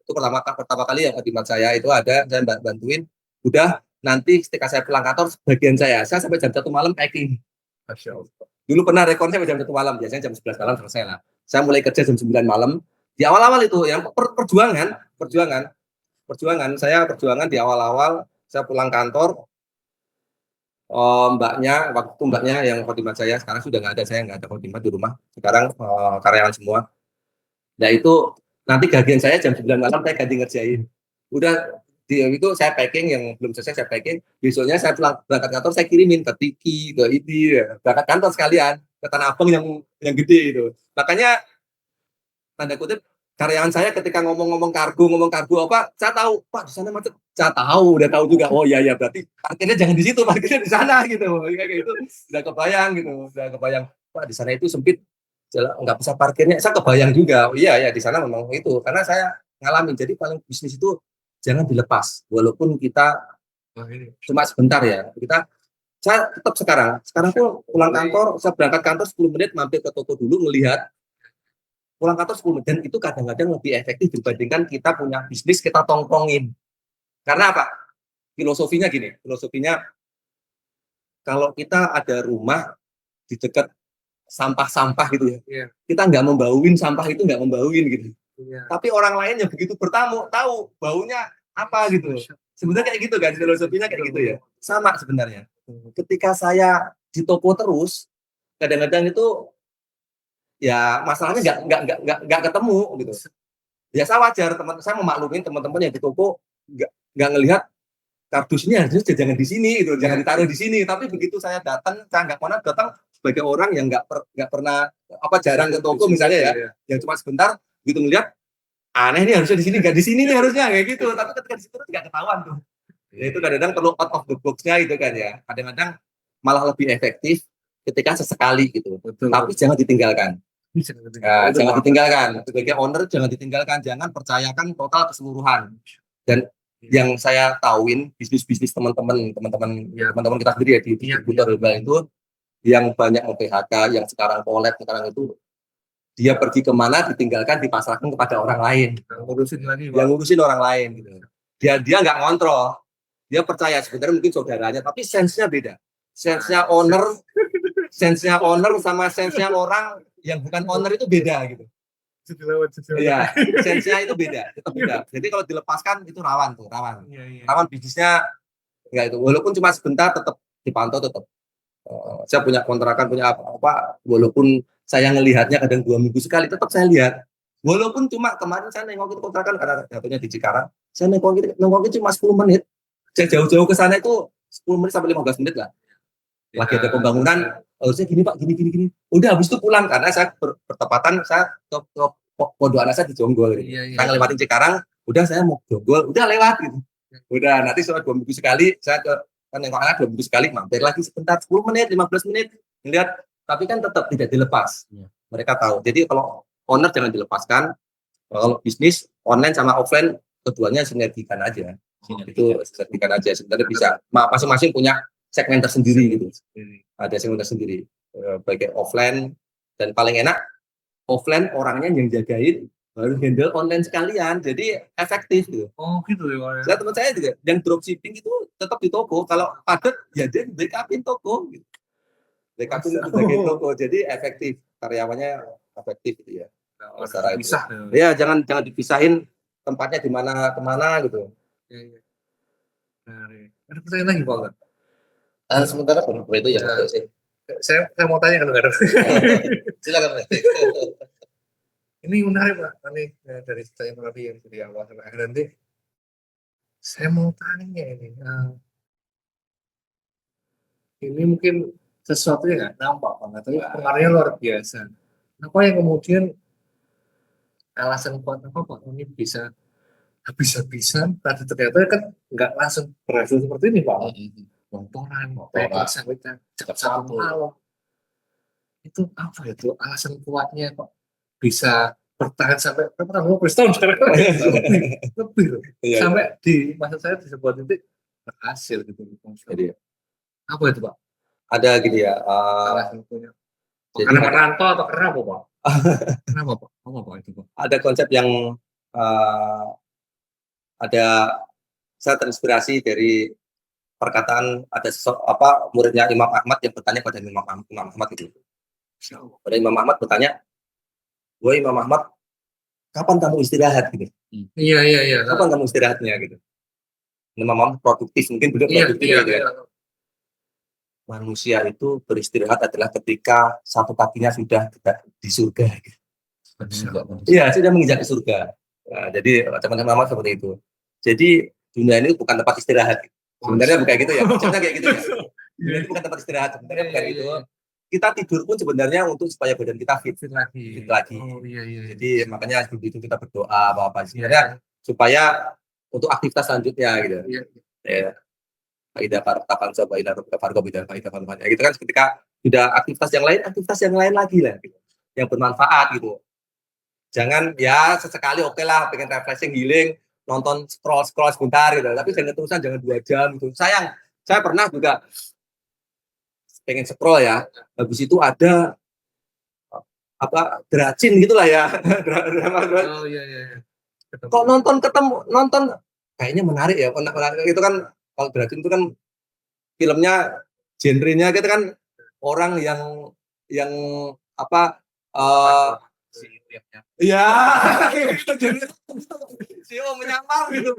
itu pertama kali yang khidmat saya itu ada saya bantuin. Udah nanti ketika saya pulang kantor sebagian saya sampai jam 1 malam packing. Masya Allah. Dulu pernah rekornya sampai jam 1 malam, biasanya jam 11 malam selesai lah. Saya mulai kerja jam 9 malam. Di awal-awal itu yang perjuangan di awal-awal saya pulang kantor. Mbaknya yang khidmat saya sekarang sudah nggak ada, saya nggak ada khidmat di rumah. Sekarang karyawan semua. Nah itu nanti gajian saya jam 9 malam saya ganti ngerjain. Udah itu saya packing yang belum selesai saya packing. Besoknya saya berangkat kantor saya kirimin ke Tiki, ke ID, berangkat kantor sekalian ke Tanah Abang yang gede itu. Makanya tanda kutip karyawan saya ketika ngomong kargo apa, saya tahu Pak di sana macet. Saya tahu, udah tahu juga. Oh iya berarti parkirnya jangan di situ, parkirnya di sana gitu. Kayak gitu. Udah kebayang. Pak di sana itu sempit, nggak bisa parkirnya. Saya kebayang juga. Oh, iya di sana memang itu. Karena saya ngalamin. Jadi paling bisnis itu jangan dilepas. Walaupun kita cuma sebentar ya. Saya tetap sekarang tuh pulang kantor, saya berangkat kantor 10 menit mampir ke toko dulu ngelihat. Pulang kantor 10 menit dan itu kadang-kadang lebih efektif dibandingkan kita punya bisnis kita tongkrongin. Karena apa? Filosofinya kalau kita ada rumah di dekat sampah-sampah gitu ya, kita nggak membauin sampah itu nggak membauin gitu. Tapi orang lain yang begitu bertamu tahu baunya apa gitu. Sebenarnya kayak gitu kan, filosofinya kayak gitu ya. Sama sebenarnya. Ketika saya di toko terus, kadang-kadang itu ya masalahnya nggak ketemu gitu. Biasa wajar saya memaklumin teman-teman yang di toko nggak ngelihat kardus ini harusnya jangan di sini gitu, jangan ditaruh di sini. Tapi begitu saya datang sebagai orang yang nggak pernah jarang ke toko misalnya ya, yang cuma sebentar gitu ngelihat aneh ini harusnya di sini nggak di sini nih harusnya kayak gitu. Tapi ketika di situ nggak ketahuan tuh. Ya itu kadang-kadang perlu out of the box-nya itu kan ya. Kadang-kadang malah lebih efektif ketika sesekali gitu. Betul. Tapi jangan ditinggalkan. Jangan ditinggalkan. Sebagai owner jangan ditinggalkan. Jangan percayakan total keseluruhan. Dan yang saya tahuin bisnis teman-teman kita sendiri ya di distributor herbal itu yang banyak PHK, yang sekarang collab sekarang itu dia pergi kemana ditinggalkan dipasrahkan kepada orang lain. Yang ngurusin orang lain gitu. Dia nggak ngontrol. Dia percaya sebenarnya mungkin saudaranya, tapi sense-nya beda. Sense-nya owner sama sense-nya orang yang bukan owner itu beda gitu. Iya, sense-nya itu beda, tetap beda. Jadi kalau dilepaskan itu rawan. Rawan bisnisnya enggak itu. Walaupun cuma sebentar tetap dipantau tetap. Saya punya kontrakan, punya apa walaupun saya ngelihatnya kadang 2 minggu sekali tetap saya lihat. Walaupun cuma kemarin saya nengok itu kontrakan karena jatuhnya di Cikarang, saya nengok cuma 10 menit. Saya jauh-jauh ke sana itu 10 menit sampai 15 menit lah. Lagi ada pembangunan, harusnya gini Pak, gini. Udah habis itu pulang karena saya bertepatan saya ke pondok anak saya di Jonggol. Saya ngelewatin Cikarang, udah saya mau Jonggol, udah lewat gitu. Udah nanti setelah 2 minggu sekali saya ke nengok anak 2 minggu sekali, mampir lagi sebentar 10 menit, 15 menit ngelihat, tapi kan tetap tidak dilepas. Mereka tahu. Jadi kalau owner jangan dilepaskan. Kalau bisnis online sama offline keduanya sinergikan aja. Itu sinergikan aja. Sebenarnya bisa masing-masing punya segmen tersendiri gitu. Ada segmen tersendiri. baik offline, dan paling enak offline orangnya yang jagain, baru handle online sekalian, jadi efektif gitu. Oh gitu ya Pak ya. Saya teman saya juga yang dropshipping itu tetap di toko, kalau padat ya dia backupin toko gitu. Backupin Masa? bagian toko, jadi efektif, karyawannya efektif gitu ya. Nah, Secara itu. bisa. Ya jangan dipisahin tempatnya di mana kemana gitu. Ya, ya. Nah, ya. Ada pertanyaan lagi Pak? Nggak? Sementara beberapa itu ya. Nah. Sih. Saya mau tanya kalau nggak ada. Silakan. Ini menarik Pak. Ini dari saya tadi yang dari awal sampai akhir nanti. Saya mau tanya ini. Ini mungkin sesuatu yang nggak nampak Pak, tapi pengaruhnya luar biasa. Apa yang kemudian alasan kuat apa Pak ini bisa habis-habisan, tapi ternyata kan nggak langsung berhasil seperti ini Pak. Motoran, sampai cepat satu malam. Itu apa itu alasan kuatnya kok bisa bertahan sampai berapa tahun? 20 tahun sekarang lebih loh. Iya. Sampai di masa saya di sebuah titik berhasil gitu. Jadi Apa itu Pak? ada gitu ya. Alasan punya. Jadi Karena merantau atau karena apa Pak? Kenapa Pak? Apa Pak itu Pak? ada konsep yang ada, saya terinspirasi dari perkataan ada muridnya Imam Ahmad yang bertanya pada Imam Ahmad itu. Pada Imam Ahmad bertanya, "Wahai Imam Ahmad, kapan kamu istirahat gitu? Iya. Kapan kamu istirahatnya gitu?" Imam Ahmad produktif, mungkin beliau produktif gitu ya. Manusia itu beristirahat adalah ketika satu kakinya sudah di surga. Gitu. Iya, sudah menginjak ke surga. Nah, jadi teman-teman Ahmad seperti itu. Jadi dunia ini bukan tempat istirahat. Sebenarnya bukan gitu ya. Sebenarnya kayak gitu ya. Dunia ini bukan tempat istirahat. Sebenarnya bukan gitu. Kita tidur pun sebenarnya untuk supaya badan kita fit lagi. Oh iya. Jadi makanya begitu kita berdoa apa sebenarnya supaya untuk aktivitas selanjutnya gitu. Iya. Ya. Faidah kapan coba ya gitu kan, ketika sudah aktivitas yang lain lagi lah gitu. Yang bermanfaat gitu. Jangan ya sesekali oke lah pengen refreshing healing, nonton scroll sebentar gitu. Tapi jangan terusan, jangan 2 jam gitu. Sayang, saya pernah juga pengen scroll ya. Habis itu ada Dracin gitulah ya. Oh iya. Kok nonton kayaknya menarik ya. Menarik itu kan, kalau Dracin itu kan filmnya genrenya gitu kan orang yang iya gitu, si Om menyamar gitu.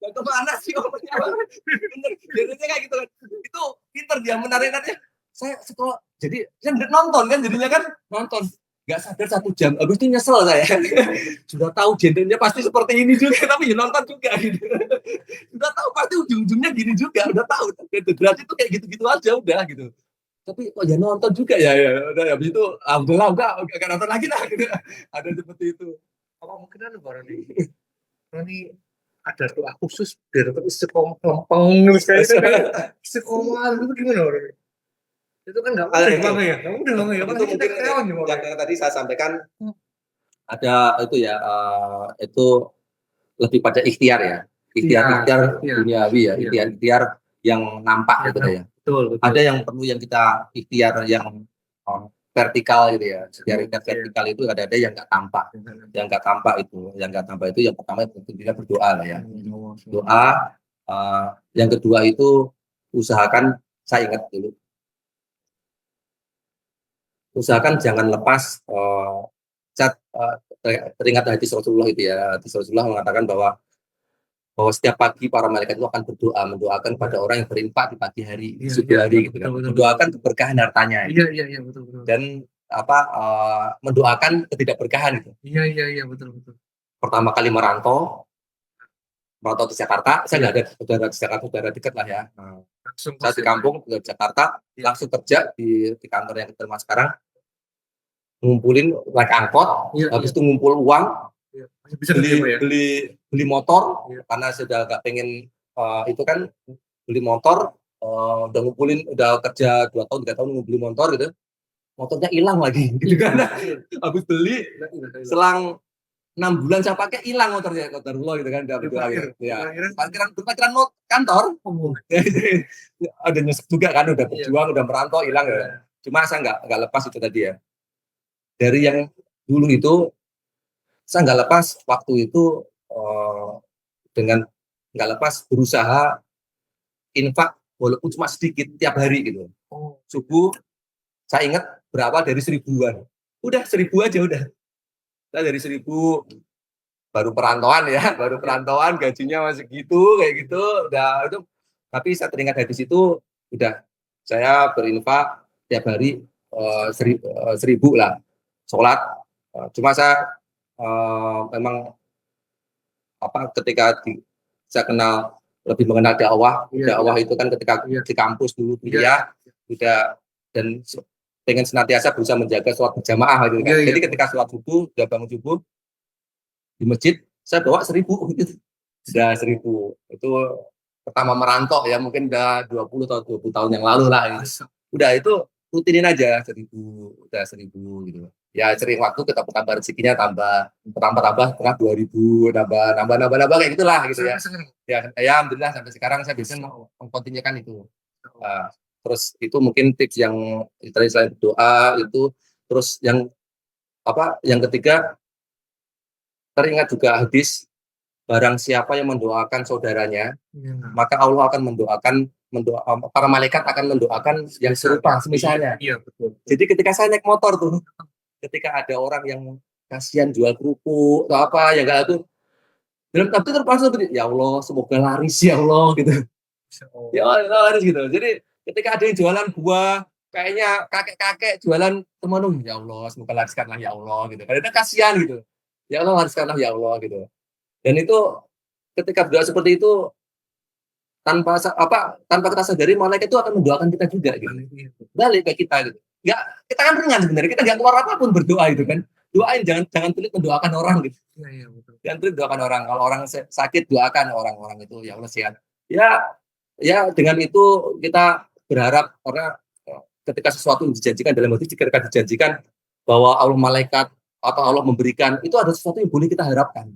Kemana sih Om menyamar? Bener, genrenya kayak gitu kan. Itu pinter dia menariknya. Saya sekolah, jadi saya nonton kan, jadinya kan nonton. Nggak sadar 1 jam, habis itu nyesel saya. Sudah tahu genrenya pasti seperti ini juga, tapi ya nonton juga gitu. Sudah tahu pasti ujung-ujungnya gini juga, udah tahu. Berarti itu kayak gitu-gitu aja udah gitu. Tapi kok ya nonton juga ya udah, habis itu alhamdulillah enggak nonton lagi lah gitu. Ada seperti itu. Apa mungkin ada barang ini ada doa khusus biar tetap istiqomah lempeng kayak istiqomah itu gimana orang? Itu kan nggak mudah banget ya, Itu mungkin yang tadi saya sampaikan ada itu ya, itu lebih pada ikhtiar ya, ikhtiar duniawi ya, ikhtiar yang nampak gitu ya. Betul. Ada yang perlu yang kita ikhtiar yang vertikal gitu ya. Ikhtiar vertikal itu ada yang nggak tampak, yang nggak tampak itu yang pertama kita berdoa lah ya. Doa, yang kedua itu usahakan, saya ingat dulu. Usahakan jangan lepas teringat hadis Rasulullah itu ya. Hadis Rasulullah mengatakan bahwa setiap pagi para malaikat itu akan mendoakan pada orang yang berinfak di pagi hari, di subuh hari gitu kan. Mendoakan keberkahan hartanya. Iya, betul. Dan mendoakan ketidakberkahan gitu. Iya, betul. Pertama kali merantau ke Jakarta, saya nggak ada saudara di Jakarta, saudara dekat lah ya. Saya di kampung ke Jakarta, langsung kerja di kantor yang kita terima sekarang, ngumpulin naik angkot, habis itu ngumpul uang, beli motor, karena sudah nggak pengen itu kan beli motor, udah ngumpulin, udah kerja 2 tahun 3 tahun beli motor gitu, motornya hilang lagi gitu kan, habis beli selang 6 bulan saya pakai hilang motornya, kotorullah gitu kan, parkiran kantor, ada nyesek juga kan, udah berjuang, udah merantau hilang ya. Cuma saya nggak lepas itu tadi ya. Dari yang dulu itu saya nggak lepas waktu itu dengan nggak lepas berusaha infak walaupun cuma sedikit tiap hari gitu. Subuh saya ingat berapa dari 1000-an. Udah 1000 aja udah. Saya dari 1000 baru perantauan ya, baru perantauan gajinya masih gitu kayak gitu. Udah itu tapi saya teringat dari situ udah saya berinfak tiap hari 1000 lah sholat. Cuma saya memang ketika saya kenal lebih mengenal dakwah itu kan ketika di kampus dulu kuliah udah dan pengen senantiasa berusaha menjaga sholat berjamaah gitu kan. Jadi ketika sholat subuh udah bangun subuh di masjid saya bawa 1000 gitu. Sudah 1000 itu pertama merantau ya mungkin udah 20 atau 20 tahun yang lalu lah gitu. Udah itu rutinin aja 1000 udah 1000 gitu. Ya sering waktu kita tambah rezekinya tambah 2000 nambah kayak gitulah gitu ya. Ya alhamdulillah sampai sekarang saya bisa mengkontinukan itu. Terus itu mungkin tips yang selain doa itu terus yang ketiga teringat juga hadis barang siapa yang mendoakan saudaranya maka Allah akan mendoakan para malaikat akan mendoakan yang serupa semisalnya. Iya betul. Jadi ketika saya naik motor tuh ketika ada orang yang kasihan jual kerupuk atau apa ya enggak tuh dalam hati terpaksa ya Allah semoga laris ya Allah gitu. Ya Allah laris gitu. Jadi ketika ada yang jualan buah kayaknya kakek-kakek jualan teman ya Allah semoga lariskanlah ya Allah gitu. Karena kasihan gitu. Ya Allah lariskanlah ya Allah gitu. Dan itu ketika berdoa seperti itu tanpa kita sadari malaikat itu akan mendoakan kita juga gitu. Balik ke kita gitu. Enggak, kita kan ringan sebenarnya. Kita enggak keluar apapun berdoa itu kan. Doain jangan pelit mendoakan orang gitu. Iya betul. Jangan pelit doakan orang. Kalau orang sakit doakan orang-orang itu ya Allah sehat. Ya dengan itu kita berharap karena ketika sesuatu dijanjikan dalam hati ketika dijanjikan bahwa Allah malaikat atau Allah memberikan itu ada sesuatu yang boleh kita harapkan.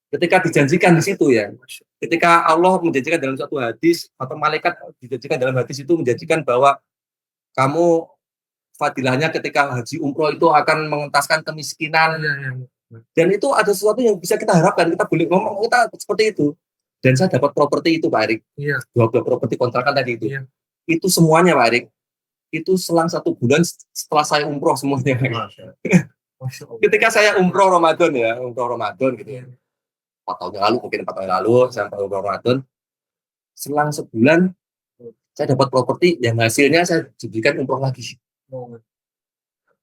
Ketika dijanjikan di situ ya. Ketika Allah menjanjikan dalam suatu hadis atau malaikat dijanjikan dalam hadis itu menjanjikan bahwa kamu fadilahnya ketika haji umroh itu akan mengentaskan kemiskinan. Dan itu ada sesuatu yang bisa kita harapkan. Kita boleh ngomong kita seperti itu. Dan saya dapat properti itu Pak Erik. Iya. 2 properti kontrakan tadi itu. Iya. Itu semuanya Pak Erik. Itu selang 1 bulan setelah saya umroh semuanya. Ketika saya umroh Ramadan gitu. 4 tahun yang lalu, mungkin 4 tahun yang lalu, sampai umroh Ramadan. Selang sebulan, saya dapat properti yang hasilnya saya jadikan umroh lagi.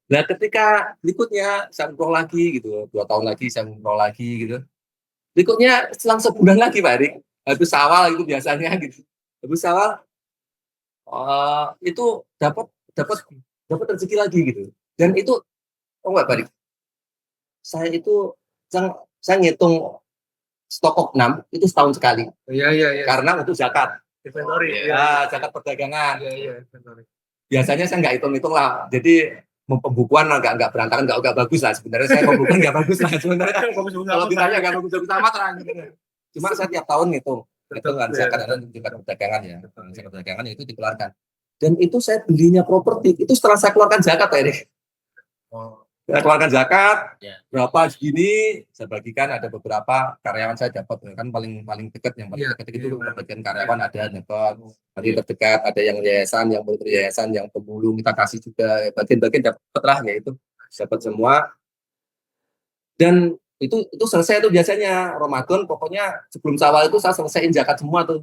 Nah, ketika berikutnya saya umroh lagi gitu, 2 tahun lagi saya umroh lagi gitu. Berikutnya selang sebulan lagi Pak Erik, habis awal itu biasanya gitu. Habis awal itu dapat rezeki lagi gitu. Dan itu enggak Pak Erik. Saya ngitung stok opnam itu setahun sekali. Iya. Karena untuk zakat. Inventory. Zakat perdagangan. Iya, inventory. Biasanya saya nggak hitung-hitung lah. Jadi pembukuan nggak berantakan, nggak bagus lah. Sebenarnya saya pembukuan nggak bagus lah. Sebenarnya kalau ditanya nggak bagus amat lah. Cuma saya tiap tahun ngitung zakat dan zakat perdagangan ya. Zakat perdagangan itu dikeluarkan. Dan itu saya belinya properti itu setelah saya keluarkan zakat Pak Erik. Saya keluarkan zakat berapa segini saya bagikan, ada beberapa karyawan saya dapat kan paling dekat yang paling dekat itu bagian karyawan ada dapat paling terdekat, ada yang yayasan yang pemulung kita kasih juga bagian dapat lah ya itu dapat semua. Dan itu selesai tuh biasanya Ramadan, pokoknya sebelum Syawal itu saya selesaiin zakat semua tuh.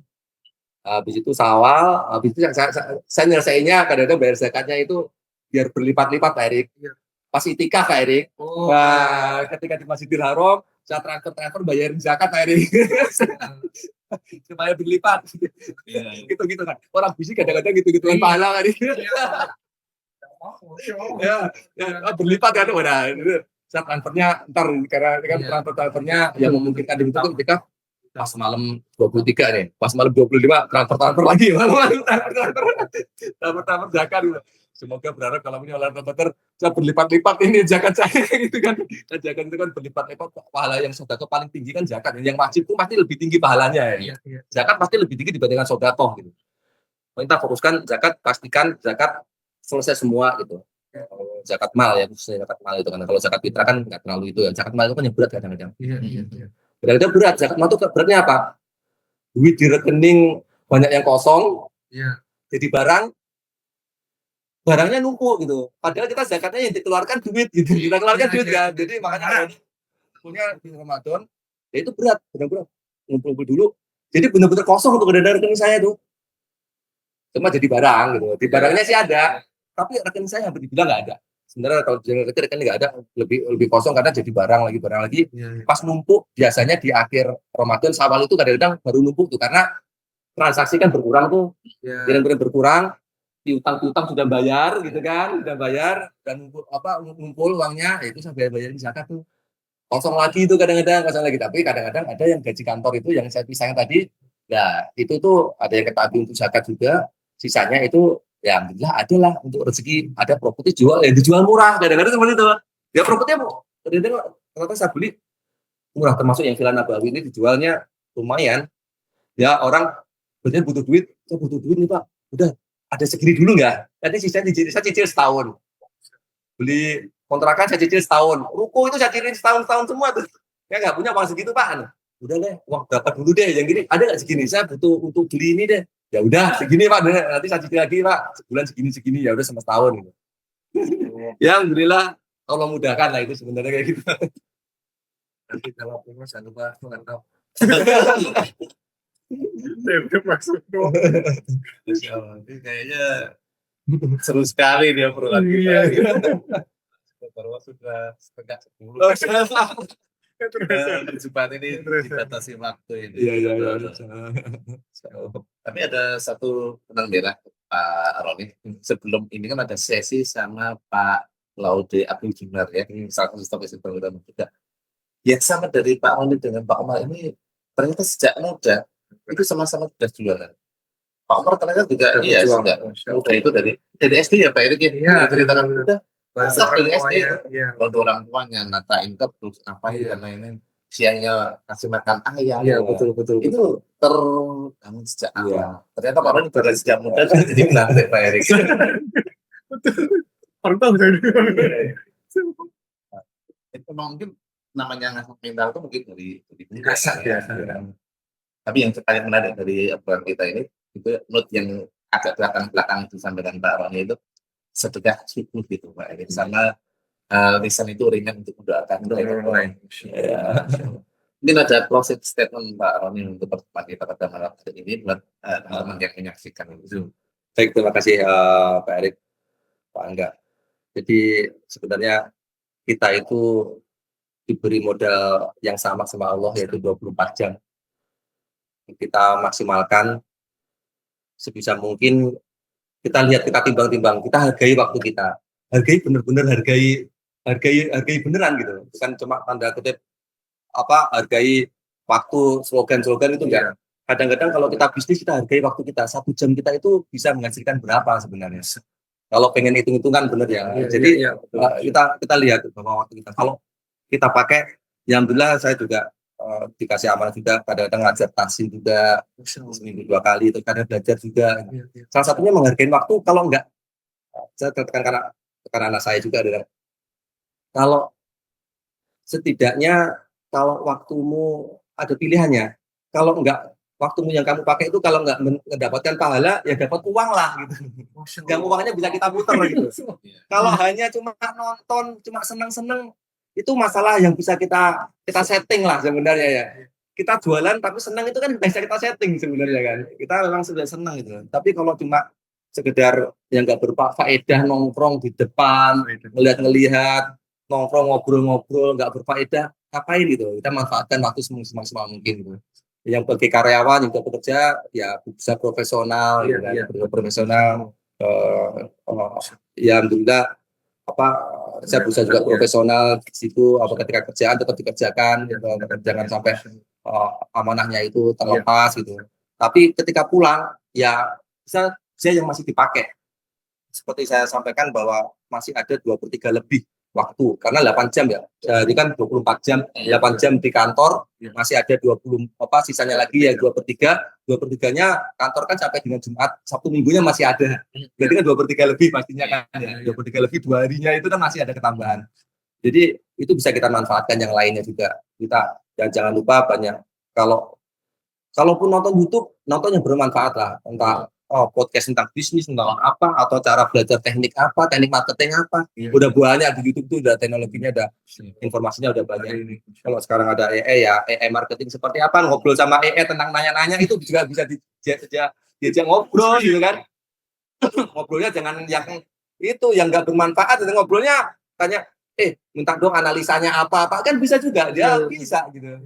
Habis itu Syawal, habis itu saya nyelesainnya kadang-kadang bayar zakatnya itu biar berlipat-lipat Pak Erik. Pas itikaf Pak Erik. Wah, ketika di Masjidil Haram, saya transfer bayarin zakat Pak Erik. Supaya berlipat. Gitu-gitu kan. Orang bisik kadang-kadang gitu-gituan pahala kan. Ya, berlipat kan udah. Saya transfernya ntar karena kan transfernya yang memungkinkan itu ketika pas malam 23 nih, pas malam 25 transfer lagi, transfer zakat. Semoga berharap kalau ini oleh Ramadan saya berlipat-lipat ini zakat saya gitu kan. Dan zakat itu kan berlipat-lipat pahala yang sedekah paling tinggi kan zakat. Yang wajib itu pasti lebih tinggi pahalanya ya. Zakat pasti lebih tinggi dibandingkan sedekah gitu. Kita fokuskan zakat, pastikan zakat selesai semua gitu. Zakat mal ya, khususnya zakat mal itu kan. Kalau zakat fitrah kan nggak terlalu itu ya. Zakat mal itu kan yang berat kadang-kadang. Iya. Kadang-kadang berat. Zakat mal itu beratnya apa? Duit di rekening banyak yang kosong, Iya. jadi barangnya numpuk gitu. Padahal kita zakatnya yang dikeluarkan duit gitu. Kita keluarkan duit kan. Jadi makanya punya di Ramadan, ya itu berat, benar-benar ngumpul dulu. Jadi benar-benar kosong untuk dana rekening saya tuh. Cuma jadi barang gitu. Di barangnya sih ada, tapi rekening saya hampir dibilang nggak ada. Sebenarnya kalau rekening nggak ada, lebih kosong karena jadi barang lagi. Iya. Pas numpuk biasanya di akhir Ramadan Syawal itu kadang-kadang baru numpuk tuh karena transaksi kan berkurang tuh, Iya. benar-benar berkurang. Piutang sudah bayar gitu kan, sudah bayar dan ngumpul uangnya, ya itu saya bayarin zakat tuh. Kosong lagi itu kadang-kadang kosong lagi, tapi kadang-kadang ada yang gaji kantor itu yang saya pisahkan tadi, nah itu tuh ada yang ketabung untuk zakat juga, sisanya itu ya alhamdulillah ada lah untuk rezeki, ada properti jual yang dijual murah kadang-kadang seperti itu. Ya propertinya kadang-kadang rata saya beli murah, termasuk yang Villa Nabawi ini dijualnya lumayan. Ya orang betul butuh duit, saya butuh duit nih Pak, udah ada segini dulu nggak? Nanti sisanya saya cicil setahun. Beli kontrakan saya cicil setahun. Ruko itu saya cicil setahun semua tuh. Ya nggak punya uang segitu Pak. Udah deh, uang dapat dulu deh. Yang gini ada nggak segini? Saya butuh untuk beli ini deh. Ya udah segini Pak. Nanti saya cicil lagi Pak. Sebulan segini. Ya udah sama setahun. Gitu. Ya alhamdulillah Allah mudahkan lah itu sebenarnya kayak gitu. Nanti kalau punya jangan lupa mantap. Ini kayaknya seru sekali dia obrolan kita. Baru sudah setengah 10. Perjumpaan ini dibatasi waktu ini. Iya. Tapi ada satu benang merah Pak Roni. Sebelum ini kan ada sesi sama Pak Laude Abdul Jumar ya, salah satu staf program juga. Yang sama dari Pak Roni dengan Pak Omar ini ternyata sejak muda itu sama-sama sudah jualan. Pak Omar ternyata juga iya sudah muda itu dari SD ya Pak Erik ya. Iya, Ceritakan muda. Bantu Dari SD, iya. bantu orang tuanya, natain terus apa dan lain-lain. Siangnya kasih makan ayam. Iya, betul. Itu terbangun sejak awal. Ternyata Pak Roni dari sejak muda sudah jadi menarik Pak Erik. Orang tahu saya. Itu mungkin namanya ngasih mental itu mungkin dari Biasa. Tapi yang paling menarik dari obrolan kita ini itu note yang agak belakang itu sampaikan Pak Roni itu sedekah subuh gitu Pak Erik, sama lisan itu ringan untuk mendoakan orang lain. Mungkin ada closing statement Pak Roni untuk pertemuan kita pada malam hari ini buat teman-teman yang menyaksikan itu. Baik, terima kasih Pak Erik, Pak Angga. Jadi sebenarnya kita itu diberi modal yang sama Allah yaitu 24 jam. Kita maksimalkan sebisa mungkin. Kita lihat, kita timbang-timbang, kita hargai waktu kita, hargai beneran gitu, bukan cuma tanda kutip hargai waktu, slogan itu enggak. Kadang-kadang kalau kita bisnis kita hargai waktu kita, 1 jam kita itu bisa menghasilkan berapa sebenarnya. Kalau pengen hitung-hitungan bener ya. Jadi kita lihat bahwa waktu kita, kalau kita pakai, ya alhamdulillah saya juga dikasih amanah juga, kadang-kadang ngajar tahsin juga seminggu 2 kali, itu kadang belajar juga. Salah satunya menghargai waktu. Kalau enggak, saya tekan karena anak saya juga adalah kalau setidaknya kalau waktumu ada pilihannya, kalau enggak waktumu yang kamu pakai itu kalau enggak mendapatkan pahala ya dapat uang lah gitu. Yang uangnya bisa kita putar gitu. Kalau hanya cuma nonton, cuma senang-senang, itu masalah yang bisa kita setting lah sebenarnya ya. Kita jualan tapi senang itu kan bisa kita setting sebenarnya kan. Kita memang sudah senang gitu. Tapi kalau cuma sekedar yang nggak berfaedah nongkrong di depan, ngelihat nongkrong ngobrol-ngobrol nggak berfaedah, ngapain gitu? Kita manfaatkan waktu semaksimal mungkin gitu. Yang bagi karyawan juga bekerja ya bisa profesional, profesional. Ya alhamdulillah saya berusaha juga profesional di situ, ketika kerjaan tetap dikerjakan, jangan sampai amanahnya itu terlepas gitu. Tapi ketika pulang ya bisa yang masih dipakai. Seperti saya sampaikan bahwa masih ada 2/3 lebih waktu karena 8 jam ya. Jadi kan 24 jam, 8 jam di kantor, masih ada 20 sisanya lagi ya 2/3. 2/3-nya kantor kan sampai dengan Jumat, Sabtu Minggunya masih ada. Berarti kan 2/3 lebih pastinya kan ya. 2/3 lebih 2 harinya itu kan masih ada ketambahan. Jadi itu bisa kita manfaatkan yang lainnya juga. Dan jangan lupa banyak kalaupun nonton YouTube, nonton yang bermanfaat lah. Entah podcast tentang bisnis, tentang apa, atau cara belajar teknik apa, teknik marketing apa. Udah banyak di YouTube tuh, udah teknologinya, udah informasinya udah banyak. Kalau sekarang ada AI ya, AI marketing seperti apa, ngobrol sama AI tentang nanya-nanya itu juga bisa diajak ngobrol gitu kan. Ngobrolnya jangan yang nggak bermanfaat, ngobrolnya tanya, minta dong analisanya apa kan bisa juga, dia bisa gitu.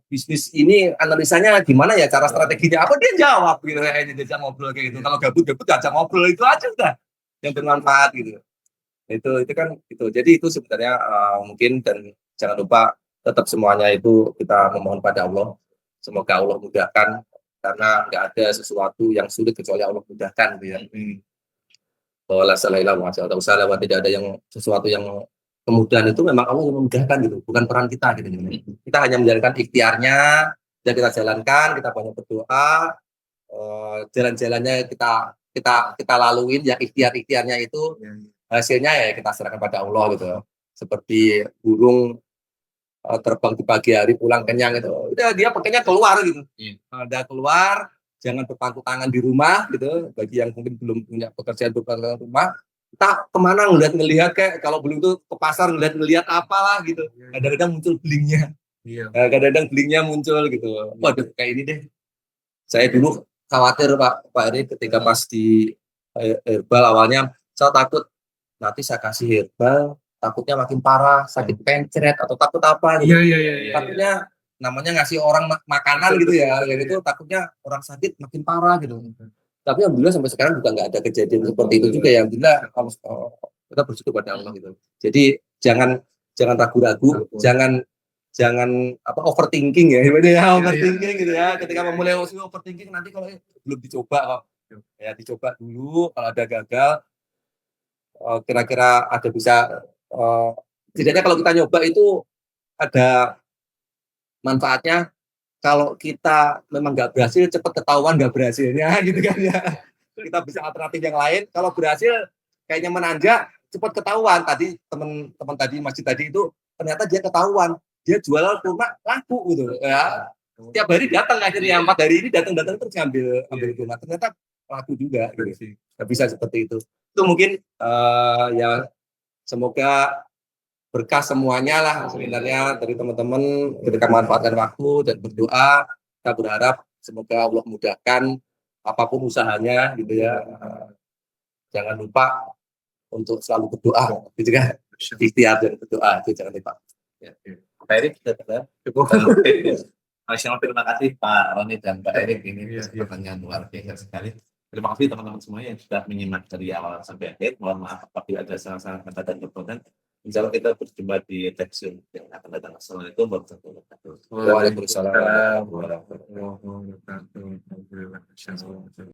Bisnis ini analisanya gimana ya, cara strateginya apa, dia jawab gitu, diajak ngobrol kayak gitu. Kalau gabut diajak ngobrol, itu aja udah yang bermanfaat gitu. Itu kan itu. Jadi itu sebenarnya mungkin, dan jangan lupa tetap semuanya itu kita memohon pada Allah. Semoga Allah mudahkan, karena nggak ada sesuatu yang sulit kecuali Allah mudahkan gitu ya. Bahwa tidak ada yang sesuatu yang kemudahan itu memang Allah yang memudahkan gitu, bukan peran kita gitu. Kita hanya menjalankan ikhtiarnya, dan kita jalankan, kita banyak berdoa, jalan-jalannya kita laluin ya, ikhtiarnya itu, hasilnya ya kita serahkan pada Allah gitu. Seperti burung terbang di pagi hari pulang kenyang itu, udah dia pakainya keluar gitu. Udah keluar, jangan berpangku tangan di rumah gitu. Bagi yang mungkin belum punya pekerjaan berpangku rumah, kita kemana ngelihat kayak, kalau belum tuh ke pasar ngelihat apalah gitu. Kadang-kadang muncul belingnya. Kadang-kadang belingnya muncul gitu. Waduh, kayak ini deh. Saya dulu khawatir Pak Eri ketika pas di herbal awalnya, saya takut nanti saya kasih herbal, takutnya makin parah, sakit pencret atau takut apa gitu. Takutnya namanya ngasih orang makanan gitu ya, itu takutnya orang sakit makin parah gitu. Tapi alhamdulillah sampai sekarang juga nggak ada kejadian seperti itu juga ya. Alhamdulillah kita bersyukur pada Allah gitu. Jadi jangan ragu-ragu, jangan overthinking ya, overthinking gitu ya. Ketika memulai overthinking, nanti kalau belum dicoba kok, ya dicoba dulu. Kalau ada gagal, kira-kira ada bisa, setidaknya kalau kita nyoba itu ada manfaatnya. Kalau kita memang nggak berhasil, cepat ketahuan nggak berhasilnya gitu kan ya. Kita bisa alternatif yang lain. Kalau berhasil kayaknya menanjak, cepat ketahuan. Tadi teman tadi masjid tadi itu ternyata dia ketahuan, dia jual kurma laku gitu ya. Tiap hari datang, akhirnya 4 hari ini datang terus ngambil kurma, ternyata laku juga gitu. Nggak bisa seperti itu. Itu mungkin ya semoga berkah semuanya lah sebenarnya dari teman-teman ketika manfaatkan waktu dan berdoa. Kita berharap semoga Allah mudahkan apapun usahanya gitu ya. Jangan lupa untuk selalu berdoa gitu kan, ikhtiar dan berdoa itu jangan lupa. Pak Erik sudah telah cukup. Terima kasih Pak Roni dan Pak Erik, ini pertanyaan luar biasa sekali. Terima kasih teman-teman semuanya yang sudah menyimak dari awal sampai akhir. Mohon maaf apabila ada salah-salah kata dan kekurangan. Insya Allah kita berjumpa di text yang akan datang. Assalamualaikum warahmatullahi wabarakatuh. Waalaikumsalam warahmatullahi wabarakatuh.